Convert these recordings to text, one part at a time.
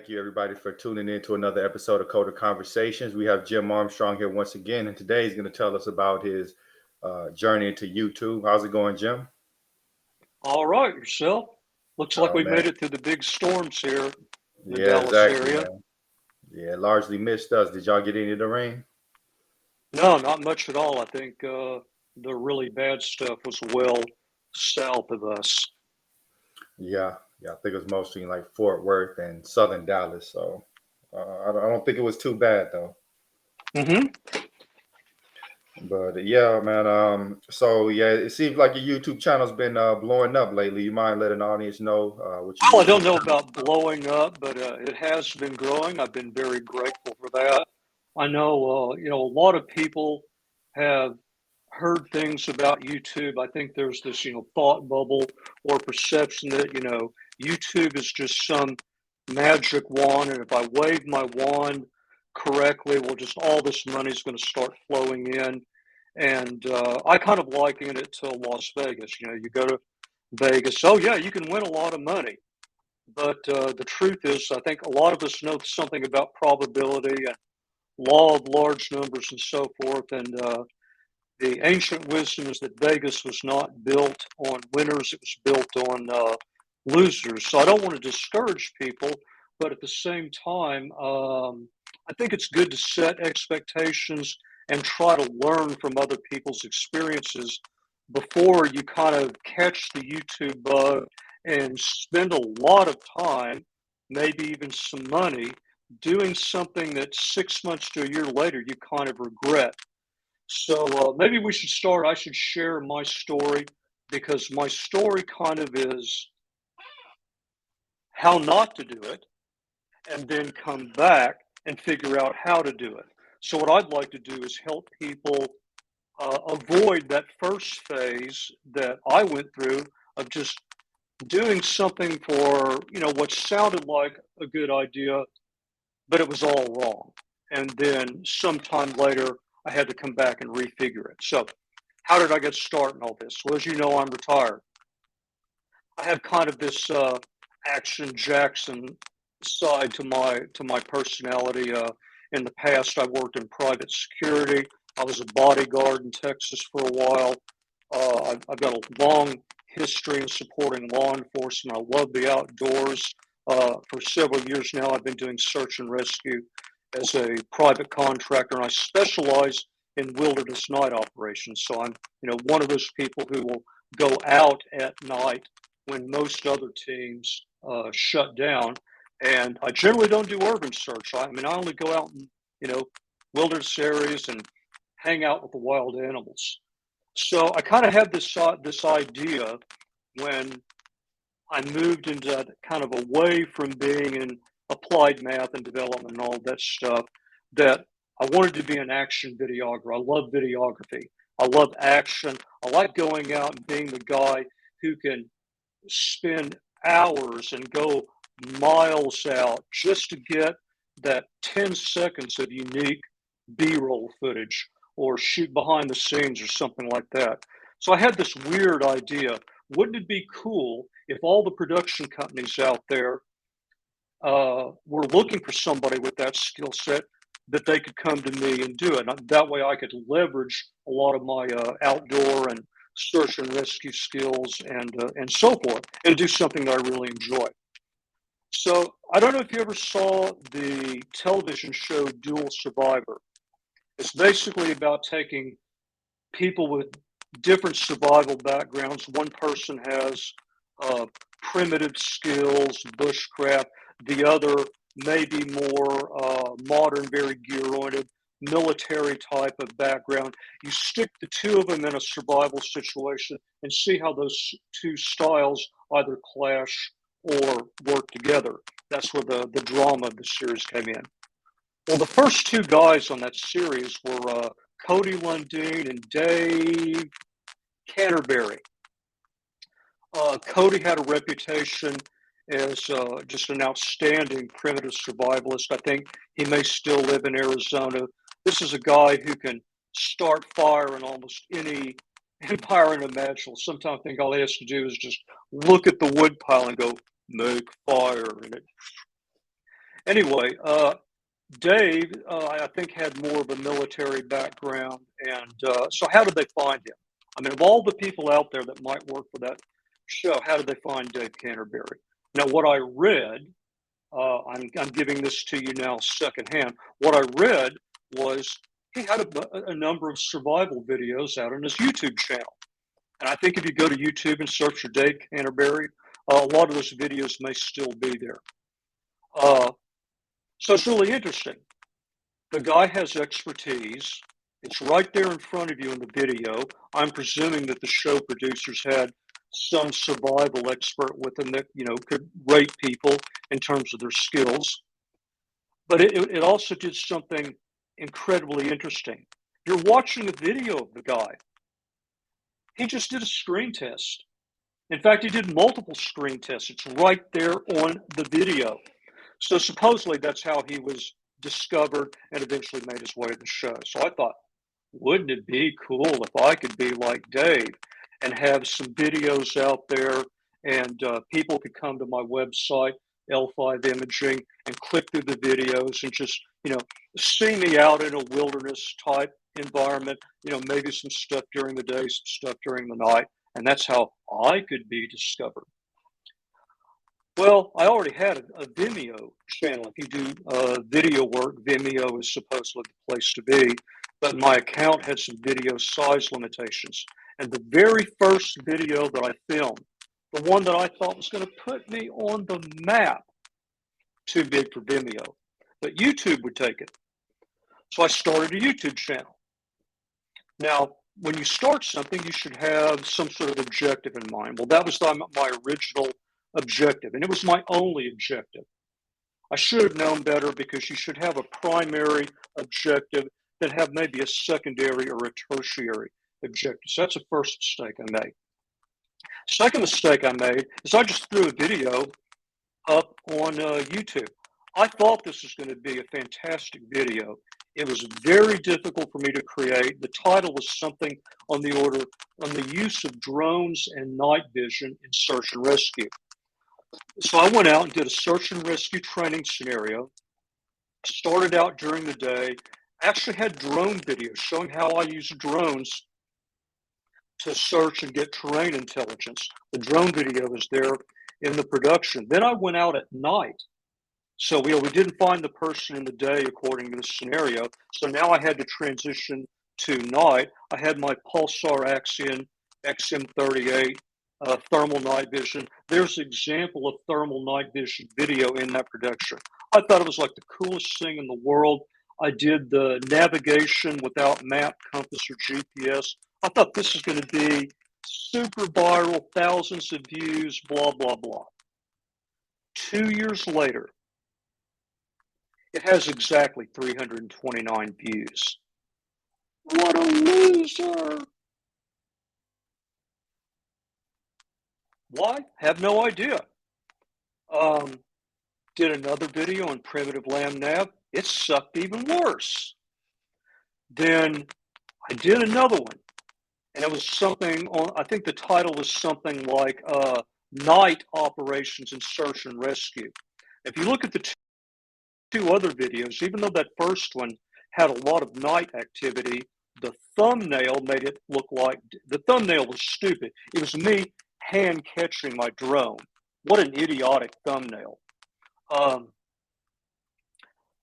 thank you everybody for tuning in to another episode of Coder Conversations. We have Jim Armstrong here once again, and today he's going to tell us about his journey into YouTube. How's it going, Jim? All right, yourself. Looks like Oh we man, made it through the big storms here in the yeah, Dallas exactly, area. man. Yeah, largely missed us. Did y'all get any of the rain? No, not much at all. I think the really bad stuff was well south of us. Yeah. I think it was mostly in like Fort Worth and Southern Dallas. So I don't think it was too bad though. Hmm. But yeah, man. So yeah, it seems like your YouTube channel's been blowing up lately. You mind letting the audience know what your Well, I YouTube don't know channel? about blowing up, but it has been growing. I've been very grateful for that. I know, a lot of people have heard things about YouTube. I think there's this, thought bubble or perception that, YouTube is just some magic wand, and if I wave my wand correctly, well, just all this money is going to start flowing in. And I kind of liken it to Las Vegas. You go to Vegas, oh yeah, you can win a lot of money. But the truth is, I think a lot of us know something about probability and law of large numbers and so forth. And the ancient wisdom is that Vegas was not built on winners, it was built on losers. So I don't want to discourage people, but at the same time, I think it's good to set expectations and try to learn from other people's experiences before you kind of catch the YouTube bug and spend a lot of time, maybe even some money, doing something that 6 months to a year later you kind of regret. So maybe we should start. I should share my story because my story kind of is how not to do it and then come back and figure out how to do it. So, what I'd like to do is help people avoid that first phase that I went through of just doing something for, what sounded like a good idea, but it was all wrong. And then sometime later, I had to come back and refigure it. So, how did I get started in all this? Well, as you know, I'm retired. I have kind of this action Jackson side to my personality. In the past, I worked in private security. I was a bodyguard in Texas for a while. I've got a long history in supporting law enforcement. I love the outdoors. For several years now, I've been doing search and rescue as a private contractor, and I specialize in wilderness night operations. So I'm, one of those people who will go out at night when most other teams shut down. And I generally don't do urban search. I mean, I only go out in, you know, wilderness areas and hang out with the wild animals. So I kind of had this idea when I moved into kind of away from being in applied math and development and all that stuff that I wanted to be an action videographer. I love videography. I love action. I like going out and being the guy who can spend hours and go miles out just to get that 10 seconds of unique B-roll footage or shoot behind the scenes or something like that. So I had this weird idea. Wouldn't it be cool if all the production companies out there were looking for somebody with that skill set that they could come to me and do it? And that way I could leverage a lot of my outdoor and search and rescue skills and so forth and do something that I really enjoy. So I don't know if you ever saw the television show Dual Survivor. It's basically about taking people with different survival backgrounds. One person has primitive skills, bushcraft. The other maybe more modern, very gear-oriented, military type of background. You stick the two of them in a survival situation and see how those two styles either clash or work together. That's where the drama of the series came in. Well, the first two guys on that series were Cody Lundeen and Dave Canterbury. Cody had a reputation as just an outstanding primitive survivalist. I think he may still live in Arizona. This is a guy who can start fire in almost any environment imaginable. Sometimes I think all he has to do is just look at the wood pile and go, make fire. Anyway, Dave, I think, had more of a military background. And so, how did they find him? I mean, of all the people out there that might work for that show, how did they find Dave Canterbury? Now, what I read, I'm giving this to you now secondhand. What I read was he had a number of survival videos out on his YouTube channel. And I think if you go to YouTube and search for Dave Canterbury, a lot of those videos may still be there. So it's really interesting. The guy has expertise. It's right there in front of you in the video. I'm presuming that the show producers had some survival expert with them that, could rate people in terms of their skills. But it also did something incredibly interesting. You're watching a video of the guy. He just did a screen test. In fact, he did multiple screen tests. It's right there on the video. So supposedly that's how he was discovered and eventually made his way to the show. So I thought, wouldn't it be cool if I could be like Dave and have some videos out there, and people could come to my website, L5 Imaging, and click through the videos and just, see me out in a wilderness type environment, maybe some stuff during the day, some stuff during the night. And that's how I could be discovered. Well, I already had a Vimeo channel. If you do video work, Vimeo is supposedly the place to be. But my account had some video size limitations. And the very first video that I filmed, the one that I thought was going to put me on the map, too big for Vimeo. But YouTube would take it. So I started a YouTube channel. Now, when you start something, you should have some sort of objective in mind. Well, that was my original objective, and it was my only objective. I should have known better, because you should have a primary objective, then have maybe a secondary or a tertiary objective. So that's the first mistake I made. Second mistake I made is I just threw a video up on YouTube. I thought this was going to be a fantastic video. It was very difficult for me to create. The title was something on the order on the use of drones and night vision in search and rescue. So I went out and did a search and rescue training scenario. Started out during the day. Actually had drone videos showing how I use drones to search and get terrain intelligence. The drone video is there in the production. Then I went out at night. So we didn't find the person in the day according to the scenario. So now I had to transition to night. I had my Pulsar Axion XM38 thermal night vision. There's an example of thermal night vision video in that production. I thought it was like the coolest thing in the world. I did the navigation without map, compass, or GPS. I thought this is going to be super viral, thousands of views, blah, blah, blah. 2 years later, it has exactly 329 views. What a loser! Why? Have no idea. Did another video on primitive lamb nav. It sucked even worse. Then I did another one, and it was something on, I think the title was something like Night Operations in Search and Rescue. If you look at the two other videos, even though that first one had a lot of night activity, the thumbnail made it look like, the thumbnail was stupid. It was me hand catching my drone. What an idiotic thumbnail.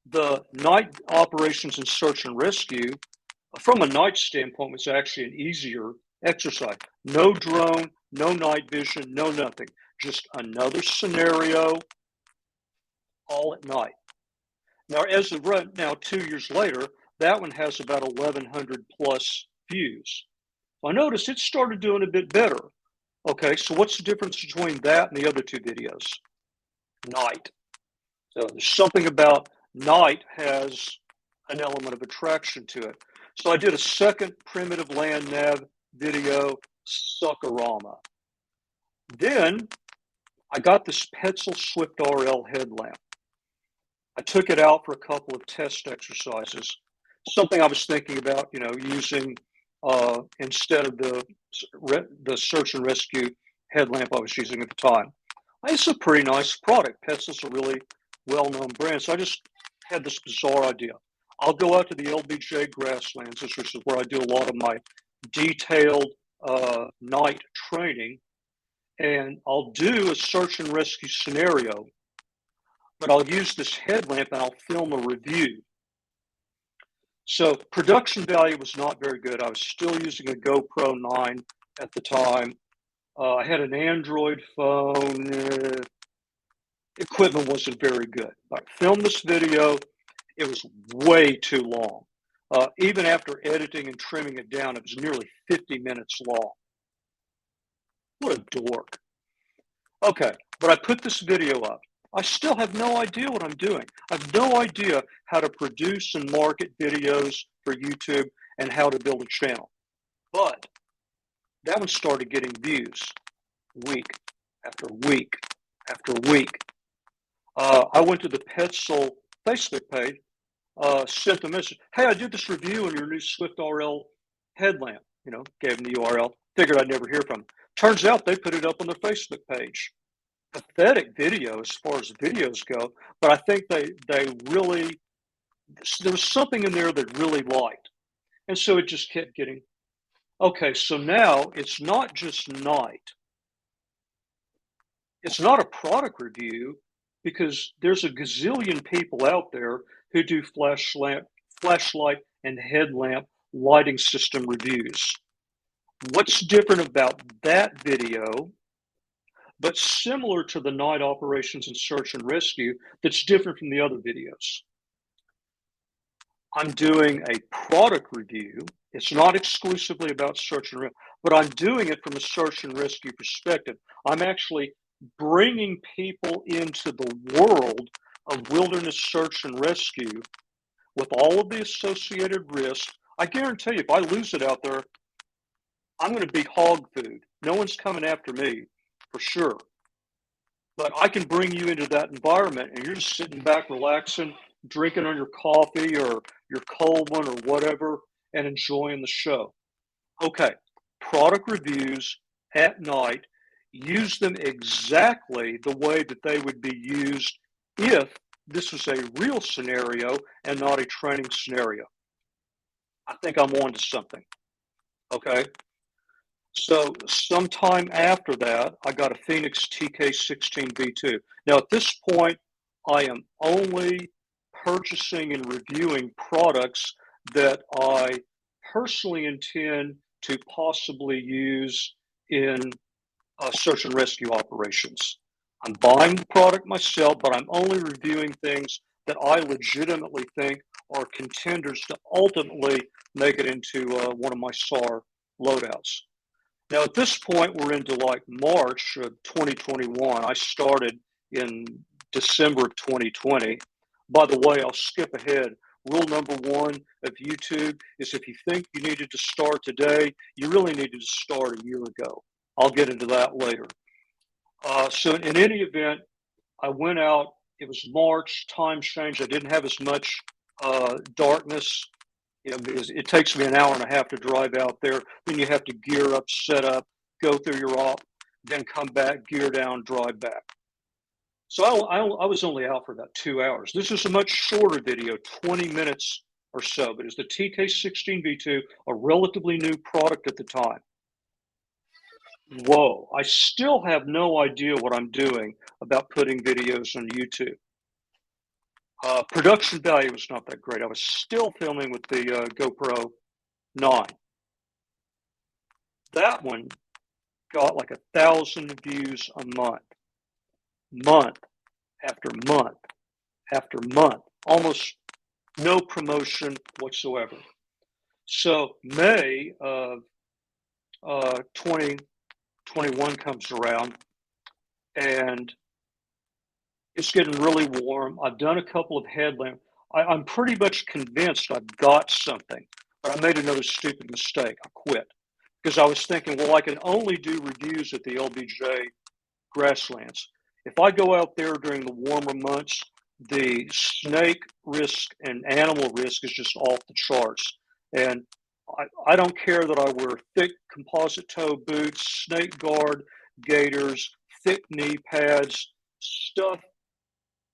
The night operations in search and rescue, from a night standpoint, was actually an easier exercise. No drone, no night vision, no nothing. Just another scenario, all at night. Now, as of right now, 2 years later, that one has about 1,100 plus views. I noticed it started doing a bit better. Okay, so what's the difference between that and the other two videos? Night. So there's something about night has an element of attraction to it. So I did a second primitive land nav video, Suckarama. Then I got this Petzl Swift RL headlamp. I took it out for a couple of test exercises. Something I was thinking about, using instead of the search and rescue headlamp I was using at the time. It's a pretty nice product. Petzl's a really well-known brands. So I just had this bizarre idea. I'll go out to the LBJ grasslands, which is where I do a lot of my detailed night training, and I'll do a search and rescue scenario, but I'll use this headlamp and I'll film a review. So production value was not very good. I was still using a GoPro 9 at the time. I had an Android phone. Equipment wasn't very good. I filmed this video. It was way too long. Even after editing and trimming it down, it was nearly 50 minutes long. What a dork. Okay, but I put this video up. I still have no idea what I'm doing. I have no idea how to produce and market videos for YouTube and how to build a channel. But that one started getting views week after week after week. I went to the Petzl Facebook page, sent them a message. Hey, I did this review on your new Swift RL headlamp. Gave them the URL. Figured I'd never hear from them. Turns out they put it up on their Facebook page. Pathetic video as far as videos go, but I think they really, there was something in there that really liked. And so it just kept getting, okay, so now it's not just night. It's not a product review because there's a gazillion people out there who do flashlight and headlamp lighting system reviews. What's different about that video, but similar to the night operations and search and rescue, that's different from the other videos? I'm doing a product review. It's not exclusively about search and rescue, but I'm doing it from a search and rescue perspective. I'm actually bringing people into the world of wilderness search and rescue with all of the associated risks. I guarantee you, if I lose it out there, I'm going to be hog food. No one's coming after me, for sure. But I can bring you into that environment and you're just sitting back, relaxing, drinking on your coffee or your cold one or whatever, and enjoying the show. Okay, product reviews at night, use them exactly the way that they would be used if this was a real scenario and not a training scenario. I think I'm on to something. Okay. So sometime after that, I got a Phoenix TK16V2. Now at this point, I am only purchasing and reviewing products that I personally intend to possibly use in search and rescue operations. I'm buying the product myself, but I'm only reviewing things that I legitimately think are contenders to ultimately make it into one of my SAR loadouts. Now, at this point, we're into like March of 2021. I started in December of 2020. By the way, I'll skip ahead. Rule number one of YouTube is if you think you needed to start today, you really needed to start a year ago. I'll get into that later. So in any event, I went out. It was March, time change. I didn't have as much darkness. Because it takes me an hour and a half to drive out there. Then you have to gear up, set up, go through your op, then come back, gear down, drive back. So I was only out for about 2 hours. This is a much shorter video, 20 minutes or so, but it's the TK16V2, a relatively new product at the time. Whoa, I still have no idea what I'm doing about putting videos on YouTube. Production value was not that great. I was still filming with the GoPro 9. That one got like 1,000 views a month after month after month, almost no promotion whatsoever. So May of 2021 comes around and it's getting really warm. I've done a couple of headlamps. I'm pretty much convinced I've got something, but I made another stupid mistake. I quit because I was thinking, well, I can only do reviews at the LBJ grasslands. If I go out there during the warmer months, the snake risk and animal risk is just off the charts. And I don't care that I wear thick composite toe boots, snake guard, gaiters, thick knee pads, stuff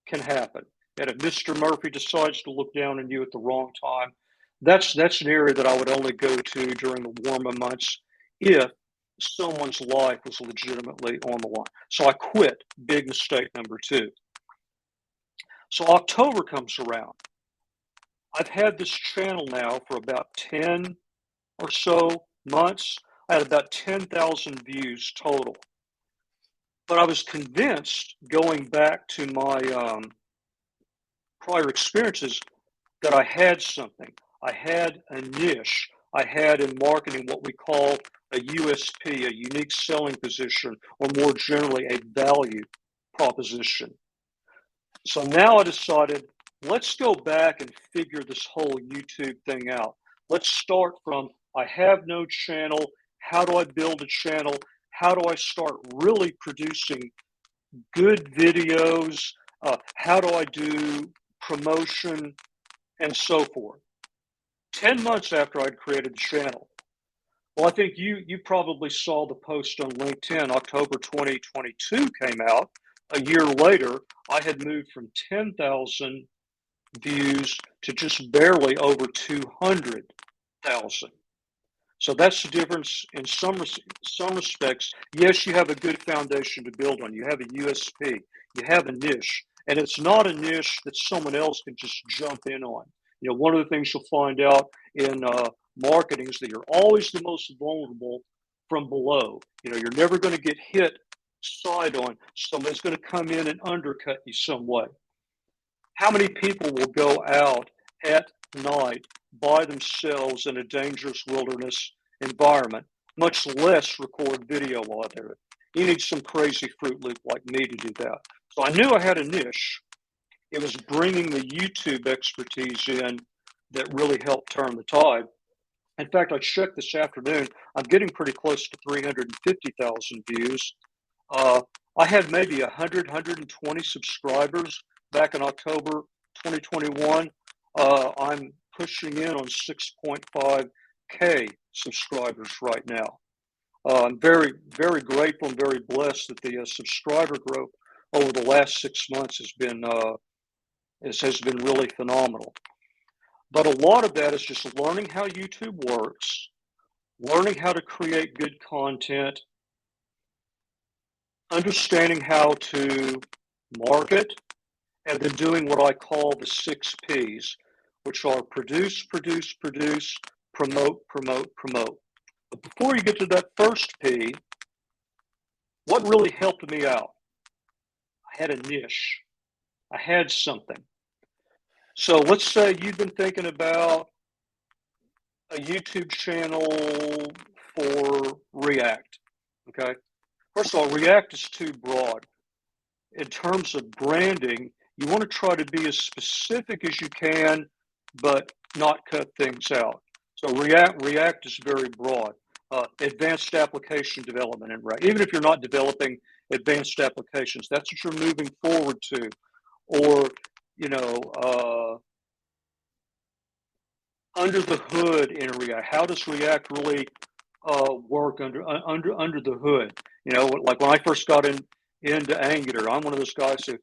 can happen. And if Mr. Murphy decides to look down on you at the wrong time, that's an area that I would only go to during the warmer months if someone's life was legitimately on the line. So I quit. Big mistake number two. So October comes around. I've had this channel now for about 10 or so months. I had about 10,000 views total. But I was convinced, going back to my prior experiences, that I had something. I had a niche. I had in marketing what we call a USP, a unique selling position, or more generally, a value proposition. So now I decided, let's go back and figure this whole YouTube thing out. Let's start from, I have no channel. How do I build a channel? How do I start really producing good videos? How do I do promotion and so forth? 10 months after I'd created the channel. Well, I think you probably saw the post on LinkedIn. October 2022 came out. A year later, I had moved from 10,000 views to just barely over 200,000. So that's the difference in some respects. Yes, you have a good foundation to build on. You have a USP. You have a niche. And it's not a niche that someone else can just jump in on. You know, one of the things you'll find out in marketing is that you're always the most vulnerable from below. You know, you're never going to get hit side on. Somebody's going to come in and undercut you some way. How many people will go out at night by themselves in a dangerous wilderness environment, much less record video while they're there? You need some crazy Fruit Loop like me to do that. So I knew I had a niche. It was bringing the YouTube expertise in that really helped turn the tide. In fact, I checked this afternoon. I'm getting pretty close to 350,000 views. I had maybe 100, 120 subscribers back in October 2021. I'm pushing in on 6.5K subscribers right now. I'm very, very grateful and very blessed that the subscriber growth over the last 6 months has been really phenomenal. But a lot of that is just learning how YouTube works, learning how to create good content, understanding how to market, and then doing what I call the 6 Ps, which are produce, produce, produce, promote, promote, promote. But before you get to that first P, what really helped me out? I had a niche. I had something. So let's say you've been thinking about a YouTube channel for React, okay? First of all, React is too broad. In terms of branding, you want to try to be as specific as you can, but not cut things out. So React is very broad. Advanced application development in React. Even if you're not developing advanced applications, that's what you're moving forward to. Or, you know, under the hood in React. How does React really work under the hood? You know, like when I first got into Angular, I'm one of those guys who,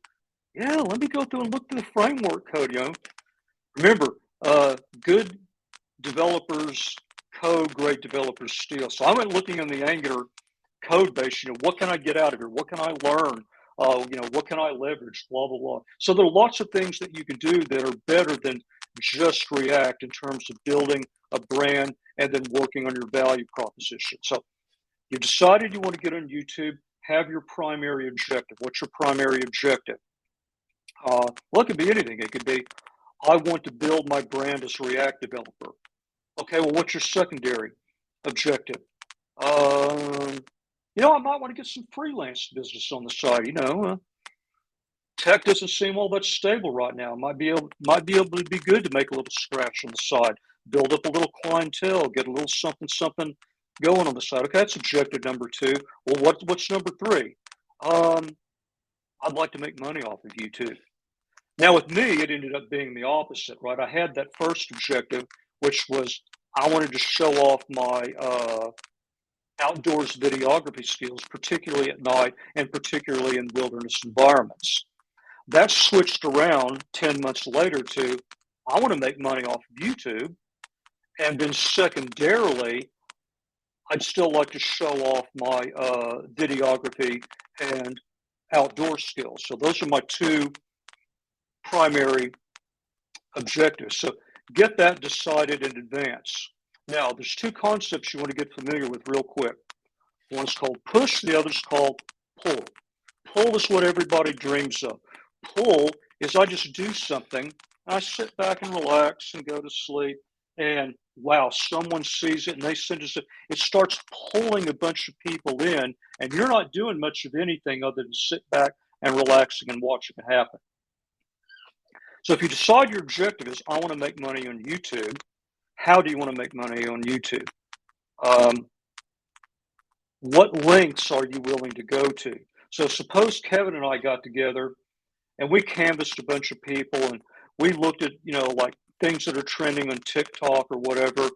yeah, let me go through and look through the framework code. You know, remember, good developers code, great developers steal. So I went looking in the Angular code base. You know, what can I get out of here? What can I learn? You know, what can I leverage? Blah blah blah. So there are lots of things that you can do that are better than just React in terms of building a brand and then working on your value proposition. So you decided you want to get on YouTube. Have your primary objective. What's your primary objective? Well, it could be anything. It could be, I want to build my brand as a React developer. Okay, well, what's your secondary objective? You know, I might want to get some freelance business on the side. You know, tech doesn't seem all that stable right now. Might be able to be good to make a little scratch on the side, build up a little clientele, get a little something going on the side. Okay, that's objective number 2. Well, what's number 3? I'd like to make money off of YouTube. Now, with me, it ended up being the opposite, right? I had that first objective, which was I wanted to show off my outdoors videography skills, particularly at night and particularly in wilderness environments. That switched around 10 months later to, I want to make money off of YouTube. And then secondarily, I'd still like to show off my videography and outdoor skills. So those are my two primary objectives. So get that decided in advance. Now, there's two concepts you want to get familiar with real quick. One's called push, the other's called pull. Pull is what everybody dreams of. Pull is I just do something, I sit back and relax and go to sleep, and wow, someone sees it and they send us it starts pulling a bunch of people in, and you're not doing much of anything other than sit back and relaxing and watching it happen. So if you decide your objective is, I want to make money on YouTube, how do you want to make money on YouTube? What lengths are you willing to go to? So suppose Kevin and I got together and we canvassed a bunch of people and we looked at, like things that are trending on TikTok or whatever.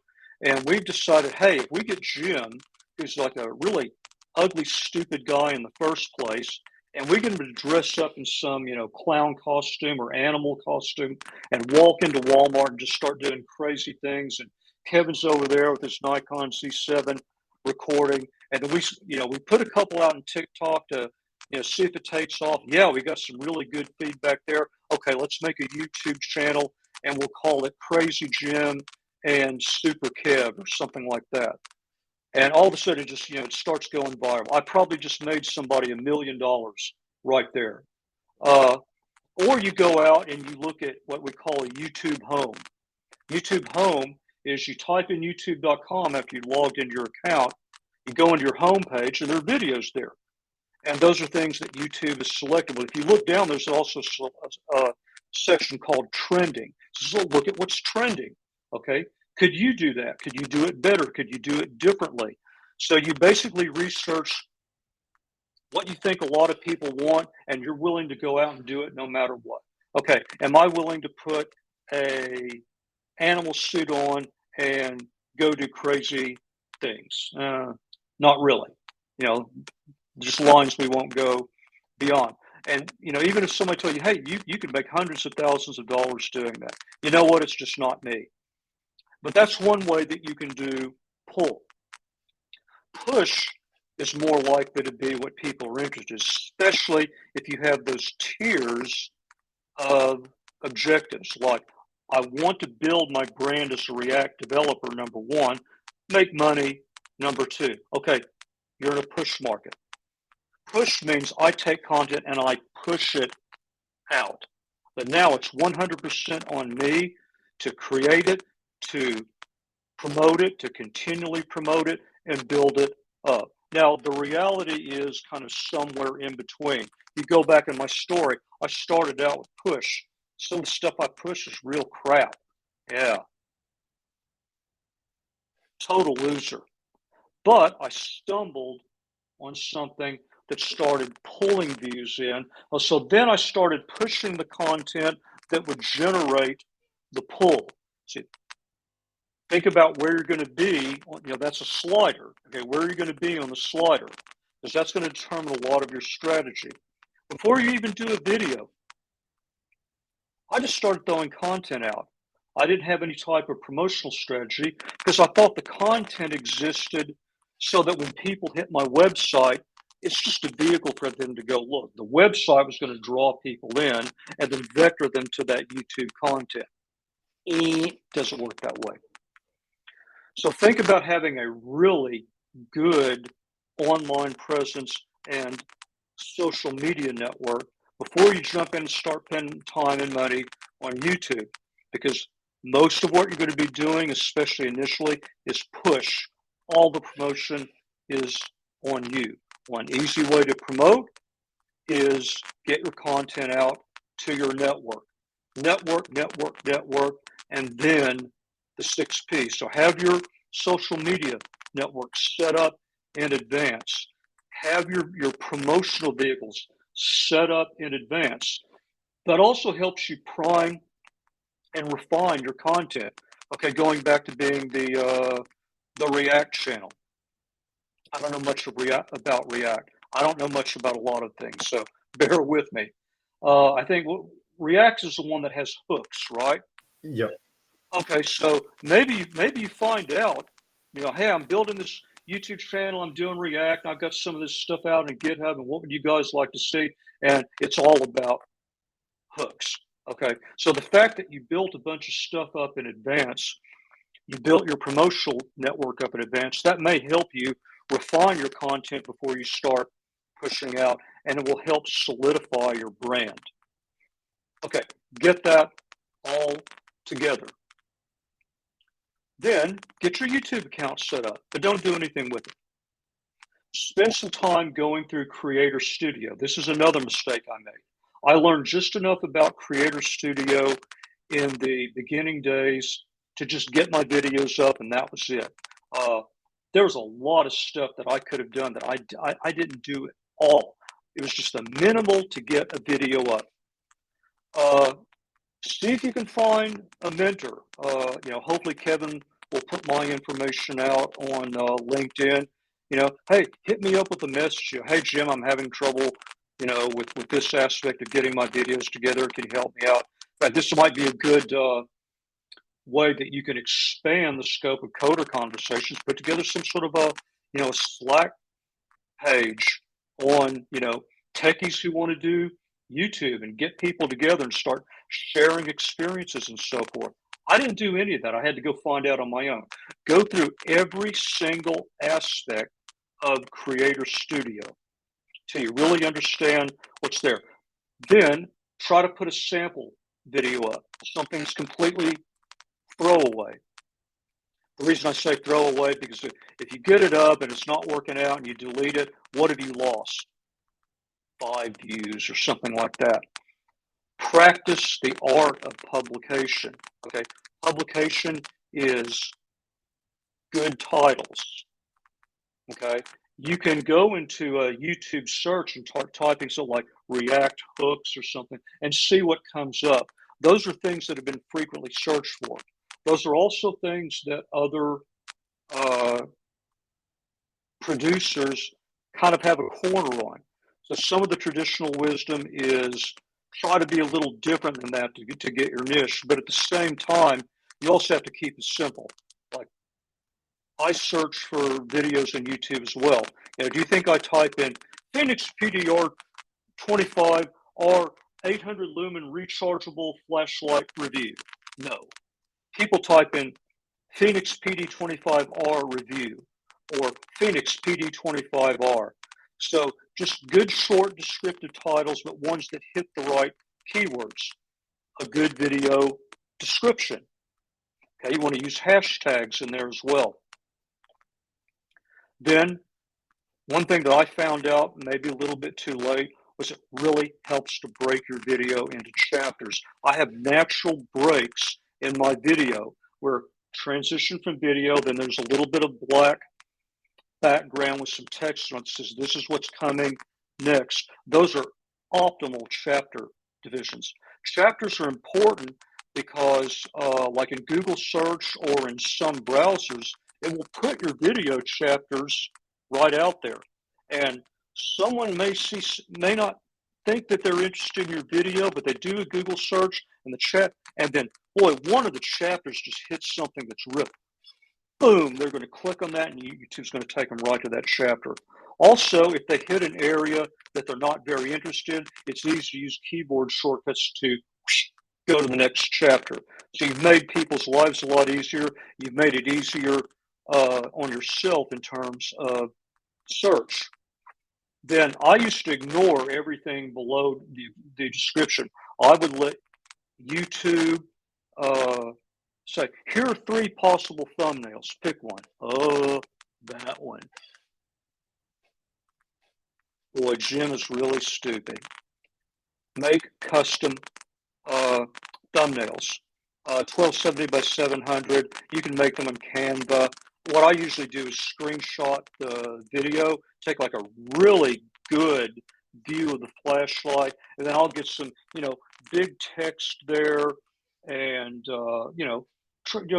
And we decided, hey, if we get Jim, who's like a really ugly, stupid guy in the first place, and we get him to dress up in some, clown costume or animal costume and walk into Walmart and just start doing crazy things. And Kevin's over there with his Nikon Z7 recording. And then we put a couple out on TikTok to, see if it takes off. Yeah, we got some really good feedback there. Okay, let's make a YouTube channel and we'll call it Crazy Jim and Super Kev or something like that. And all of a sudden, it just, it starts going viral. I probably just made somebody $1 million right there. Or you go out and you look at what we call a YouTube home. YouTube home is you type in youtube.com after you logged into your account, you go into your home page and there are videos there. And those are things that YouTube is selectable. If you look down, there's also a section called trending. So look at what's trending. Okay. Could you do that? Could you do it better? Could you do it differently? So you basically research what you think a lot of people want, and you're willing to go out and do it no matter what. Okay. Am I willing to put a animal suit on and go do crazy things? Not really. Just lines we won't go beyond. And even if somebody told you, hey, you could make hundreds of thousands of dollars doing that, you know what? It's just not me. But that's one way that you can do pull. Push is more likely to be what people are interested in, especially if you have those tiers of objectives. Like, I want to build my brand as a React developer, number one, make money, number two. Okay, you're in a push market. Push means I take content and I push it out. But now it's 100% on me to create it, to promote it, to continually promote it, and build it up. Now, the reality is kind of somewhere in between. You go back in my story, I started out with push. Some of the stuff I push is real crap. Yeah. Total loser. But I stumbled on something that started pulling views in. So then I started pushing the content that would generate the pull. See, think about where you're going to be. That's a slider. Okay, where are you going to be on the slider? Because that's going to determine a lot of your strategy. Before you even do a video, I just started throwing content out. I didn't have any type of promotional strategy because I thought the content existed so that when people hit my website, it's just a vehicle for them to go look. The website was going to draw people in and then vector them to that YouTube content. It doesn't work that way. So think about having a really good online presence and social media network before you jump in and start spending time and money on YouTube, because most of what you're going to be doing, especially initially, is push. All the promotion is on you. One easy way to promote is get your content out to your network. Network, and then the 6P. So have your social media network set up in advance. Have your promotional vehicles set up in advance. That also helps you prime and refine your content. Okay, going back to being the React channel. I don't know much about React. I don't know much about a lot of things, so bear with me. I think React is the one that has hooks, right? Yep. Okay, so maybe you find out, hey, I'm building this YouTube channel, I'm doing React, and I've got some of this stuff out in GitHub, and what would you guys like to see? And it's all about hooks. Okay, so the fact that you built a bunch of stuff up in advance, you built your promotional network up in advance, that may help you refine your content before you start pushing out, and it will help solidify your brand. Okay, get that all together. Then get your YouTube account set up, but don't do anything with it. Spend some time going through Creator Studio. This is another mistake I made. I learned just enough about Creator Studio in the beginning days to just get my videos up, and that was it. There was a lot of stuff that I could have done that I didn't do at all. It was just a minimal to get a video up. See if you can find a mentor. Hopefully Kevin will put my information out on LinkedIn. Hey, hit me up with a message. Hey, Jim, I'm having trouble, with this aspect of getting my videos together. Can you help me out? This might be a good way that you can expand the scope of coder conversations. Put together some sort of a Slack page on, techies who want to do YouTube and get people together and start sharing experiences and so forth. I didn't do any of that. I had to go find out on my own. Go through every single aspect of Creator Studio till you really understand what's there. Then try to put a sample video up, something's completely throwaway. The reason I say throwaway because if you get it up and it's not working out and you delete it, what have you lost? 5 views or something like that. Practice the art of publication. Okay, publication is good titles. Okay, you can go into a YouTube search and start typing something like React hooks or something and see what comes up. Those are things that have been frequently searched for. Those are also things that other producers kind of have a corner on. So some of the traditional wisdom is try to be a little different than that to get your niche. But at the same time, you also have to keep it simple. Like I search for videos on YouTube as well. Do you think I type in Phoenix PDR 25 or 800 lumen rechargeable flashlight review? No. People type in Phoenix PD25R review or Phoenix PD25R. So just good short descriptive titles, but ones that hit the right keywords. A good video description. Okay, you want to use hashtags in there as well. Then one thing that I found out, maybe a little bit too late, was it really helps to break your video into chapters. I have natural breaks in my video where transition from video, then there's a little bit of black background with some text on it says this is what's coming next. Those are optimal chapter divisions. Chapters are important because like in Google search or in some browsers, it will put your video chapters right out there. And someone may not think that they're interested in your video, but they do a Google search and the chat, and then boy, one of the chapters just hits something that's ripped. Boom, they're going to click on that and YouTube's going to take them right to that chapter. Also, if they hit an area that they're not very interested, it's easy to use keyboard shortcuts to go to the next chapter. So you've made people's lives a lot easier. You've made it easier on yourself in terms of search. Then I used to ignore everything below the description. I would let YouTube say, here are 3 possible thumbnails. Pick one. Oh, that one. Boy, Jim is really stupid. Make custom thumbnails. 1270 by 700. You can make them in Canva. What I usually do is screenshot the video, take like a really good view of the flashlight, and then I'll get some, big text there, and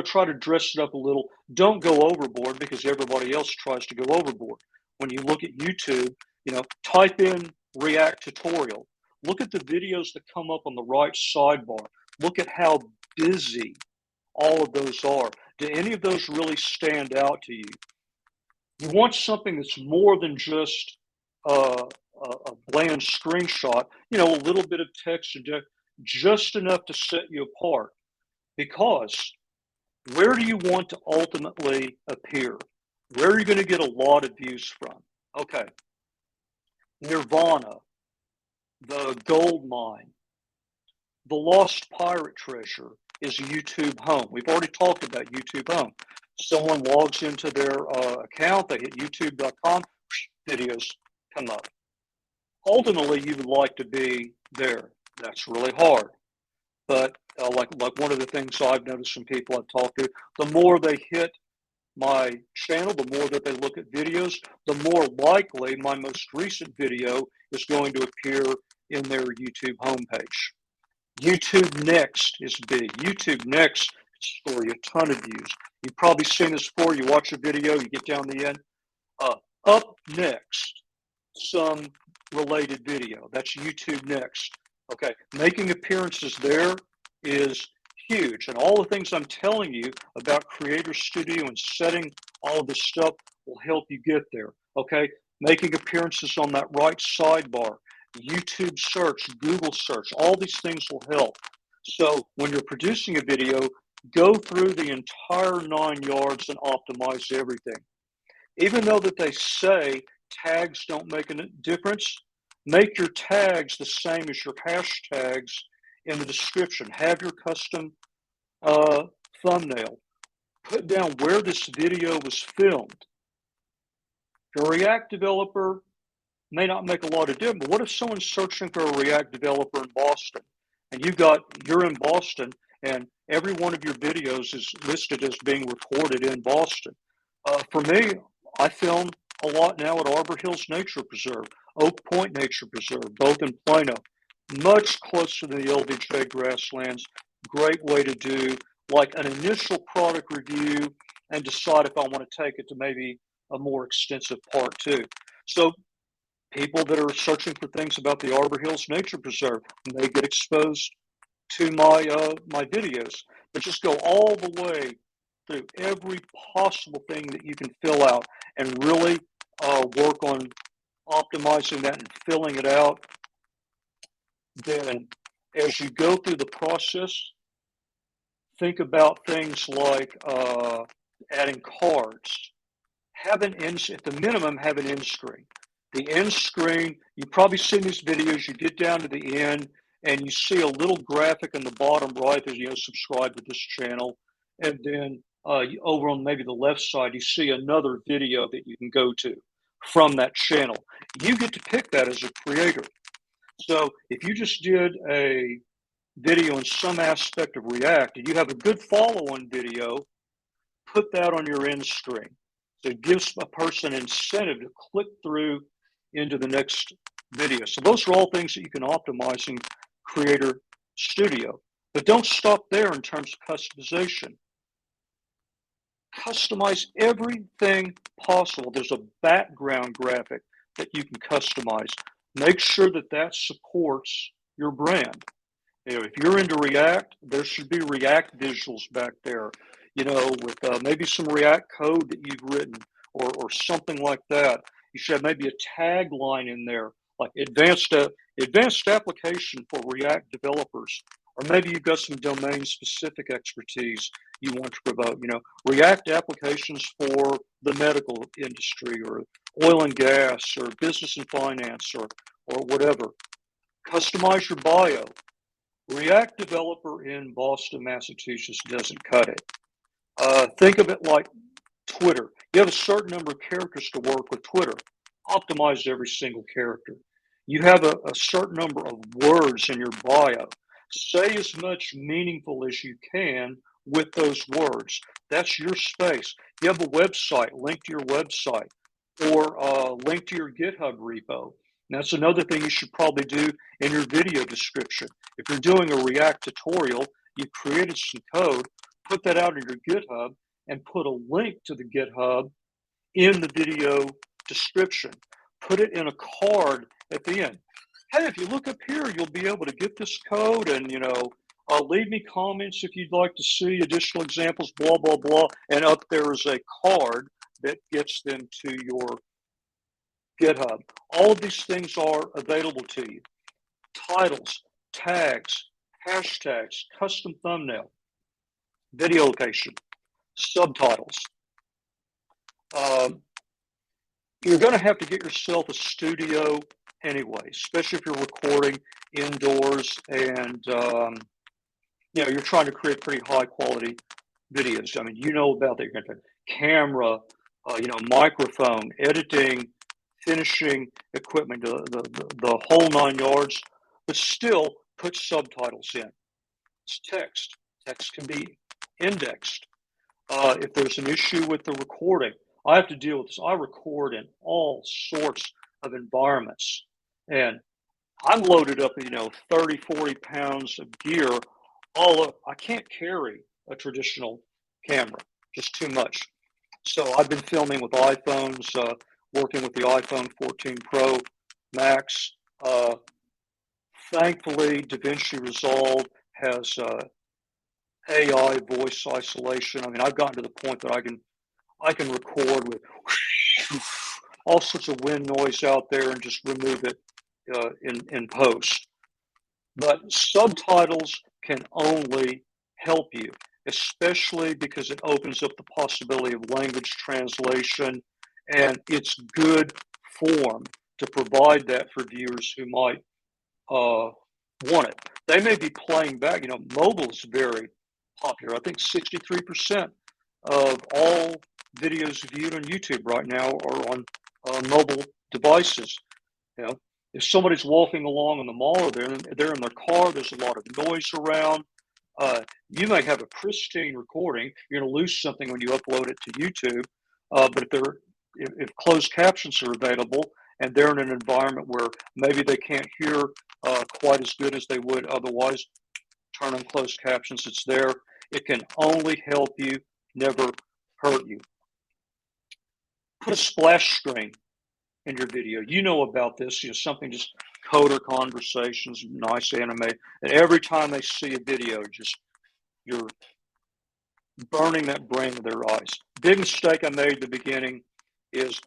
try to dress it up a little. Don't go overboard because everybody else tries to go overboard. When you look at YouTube, type in React tutorial. Look at the videos that come up on the right sidebar. Look at how busy all of those are. Do any of those really stand out to you? You want something that's more than just a bland screenshot, a little bit of text and just enough to set you apart. Because where do you want to ultimately appear? Where are you going to get a lot of views from? Okay, Nirvana, the gold mine, the lost pirate treasure is YouTube home. We've already talked about YouTube home. Someone logs into their account, they hit youtube.com, videos come up. Ultimately, you would like to be there. That's really hard. But like one of the things I've noticed from people I've talked to, the more they hit my channel, the more that they look at videos, the more likely my most recent video is going to appear in their YouTube homepage. YouTube Next is big. YouTube Next can score you a ton of views. You've probably seen this before. You watch a video, you get down the end. Up next, some related video. That's YouTube Next. Okay, making appearances there is huge. And all the things I'm telling you about Creator Studio and setting all of this stuff will help you get there. Okay, making appearances on that right sidebar, YouTube search, Google search, all these things will help. So when you're producing a video, go through the entire 9 yards and optimize everything. Even though that they say tags don't make a difference, make your tags the same as your hashtags in the description. Have your custom thumbnail. Put down where this video was filmed. If you're a React developer, may not make a lot of difference, but what if someone's searching for a React developer in Boston and you're in Boston and every one of your videos is listed as being recorded in Boston? For me, I film a lot now at Arbor Hills Nature Preserve, Oak Point Nature Preserve, both in Plano, much closer to the LBJ grasslands. Great way to do like an initial product review and decide if I want to take it to maybe a more extensive part two. So people that are searching for things about the Arbor Hills Nature Preserve may get exposed to my videos. But just go all the way through every possible thing that you can fill out and really work on optimizing that and filling it out. Then as you go through the process, think about things like adding cards. Have an end, at the minimum, have an end screen. The end screen, you've probably seen these videos, you get down to the end and you see a little graphic in the bottom right that, subscribe to this channel. And then over on maybe the left side, you see another video that you can go to from that channel. You get to pick that as a creator. So if you just did a video in some aspect of React and you have a good follow-on video, put that on your end screen. So it gives a person incentive to click through into the next video. So those are all things that you can optimize in Creator Studio. But don't stop there in terms of customization. Customize everything possible. There's a background graphic that you can customize. Make sure that that supports your brand. If you're into React, there should be React visuals back there, with maybe some React code that you've written or something like that. You should have maybe a tagline in there, like advanced application for React developers. Or maybe you've got some domain-specific expertise you want to promote. React applications for the medical industry or oil and gas or business and finance or whatever. Customize your bio. React developer in Boston, Massachusetts doesn't cut it. Think of it like Twitter. You have a certain number of characters to work with Twitter. Optimize every single character. You have a certain number of words in your bio. Say as much meaningful as you can with those words. That's your space. You have a website, link to your website, or link to your GitHub repo. And that's another thing you should probably do in your video description. If you're doing a React tutorial, you've created some code, put that out in your GitHub and put a link to the GitHub in the video description. Put it in a card at the end. hey, if you look up here, you'll be able to get this code, and leave me comments if you'd like to see additional examples, blah, blah, blah. And up there is a card that gets them to your GitHub. All of these things are available to you. Titles, tags, hashtags, custom thumbnail, video location, subtitles. You're going to have to get yourself a studio anyway, especially if you're recording indoors and you're trying to create pretty high quality videos. I mean, about that. You're going to have camera, microphone, editing, finishing equipment, the whole 9 yards, but still put subtitles in. It's text. Text can be indexed. If there's an issue with the recording, I have to deal with this. I record in all sorts of environments, and I'm loaded up, 30, 40 pounds of gear. I can't carry a traditional camera, just too much. So I've been filming with iPhones, working with the iPhone 14 Pro Max. Thankfully, DaVinci Resolve has AI voice isolation. I mean, I've gotten to the point that I can record with all sorts of wind noise out there and just remove it in post. But subtitles can only help you, especially because it opens up the possibility of language translation, and it's good form to provide that for viewers who might want it. They may be playing back. Mobile is very popular. I think 63% of all videos viewed on YouTube right now are on mobile devices. If somebody's walking along in the mall or they're in their car, there's a lot of noise around. You may have a pristine recording. You're going to lose something when you upload it to YouTube. But if closed captions are available and they're in an environment where maybe they can't hear quite as good as they would otherwise, turn on closed captions. It's there. It can only help you, never hurt you. Put a splash screen in your video. You know about this. Something just coder conversations, nice anime. And every time they see a video, you're burning that brain with their eyes. Big mistake I made at the beginning is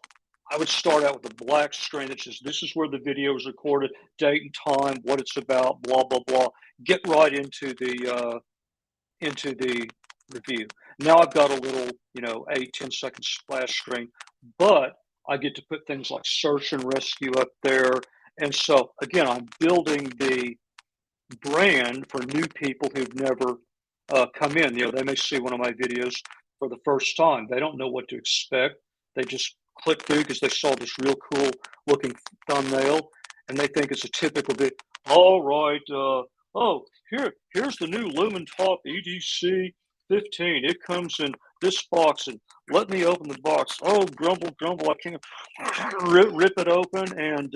I would start out with a black screen that says, this is where the video is recorded, date and time, what it's about, blah, blah, blah. Get right into the review. Now I've got a little, 8-10 second splash screen, but I get to put things like search and rescue up there. And so, again, I'm building the brand for new people who've never come in. They may see one of my videos for the first time. They don't know what to expect. They just click through because they saw this real cool looking thumbnail, and they think it's a typical video. All right, here's the new Lumen Top EDC 15. It comes in this box, and let me open the box. Oh, grumble, I can't rip it open, and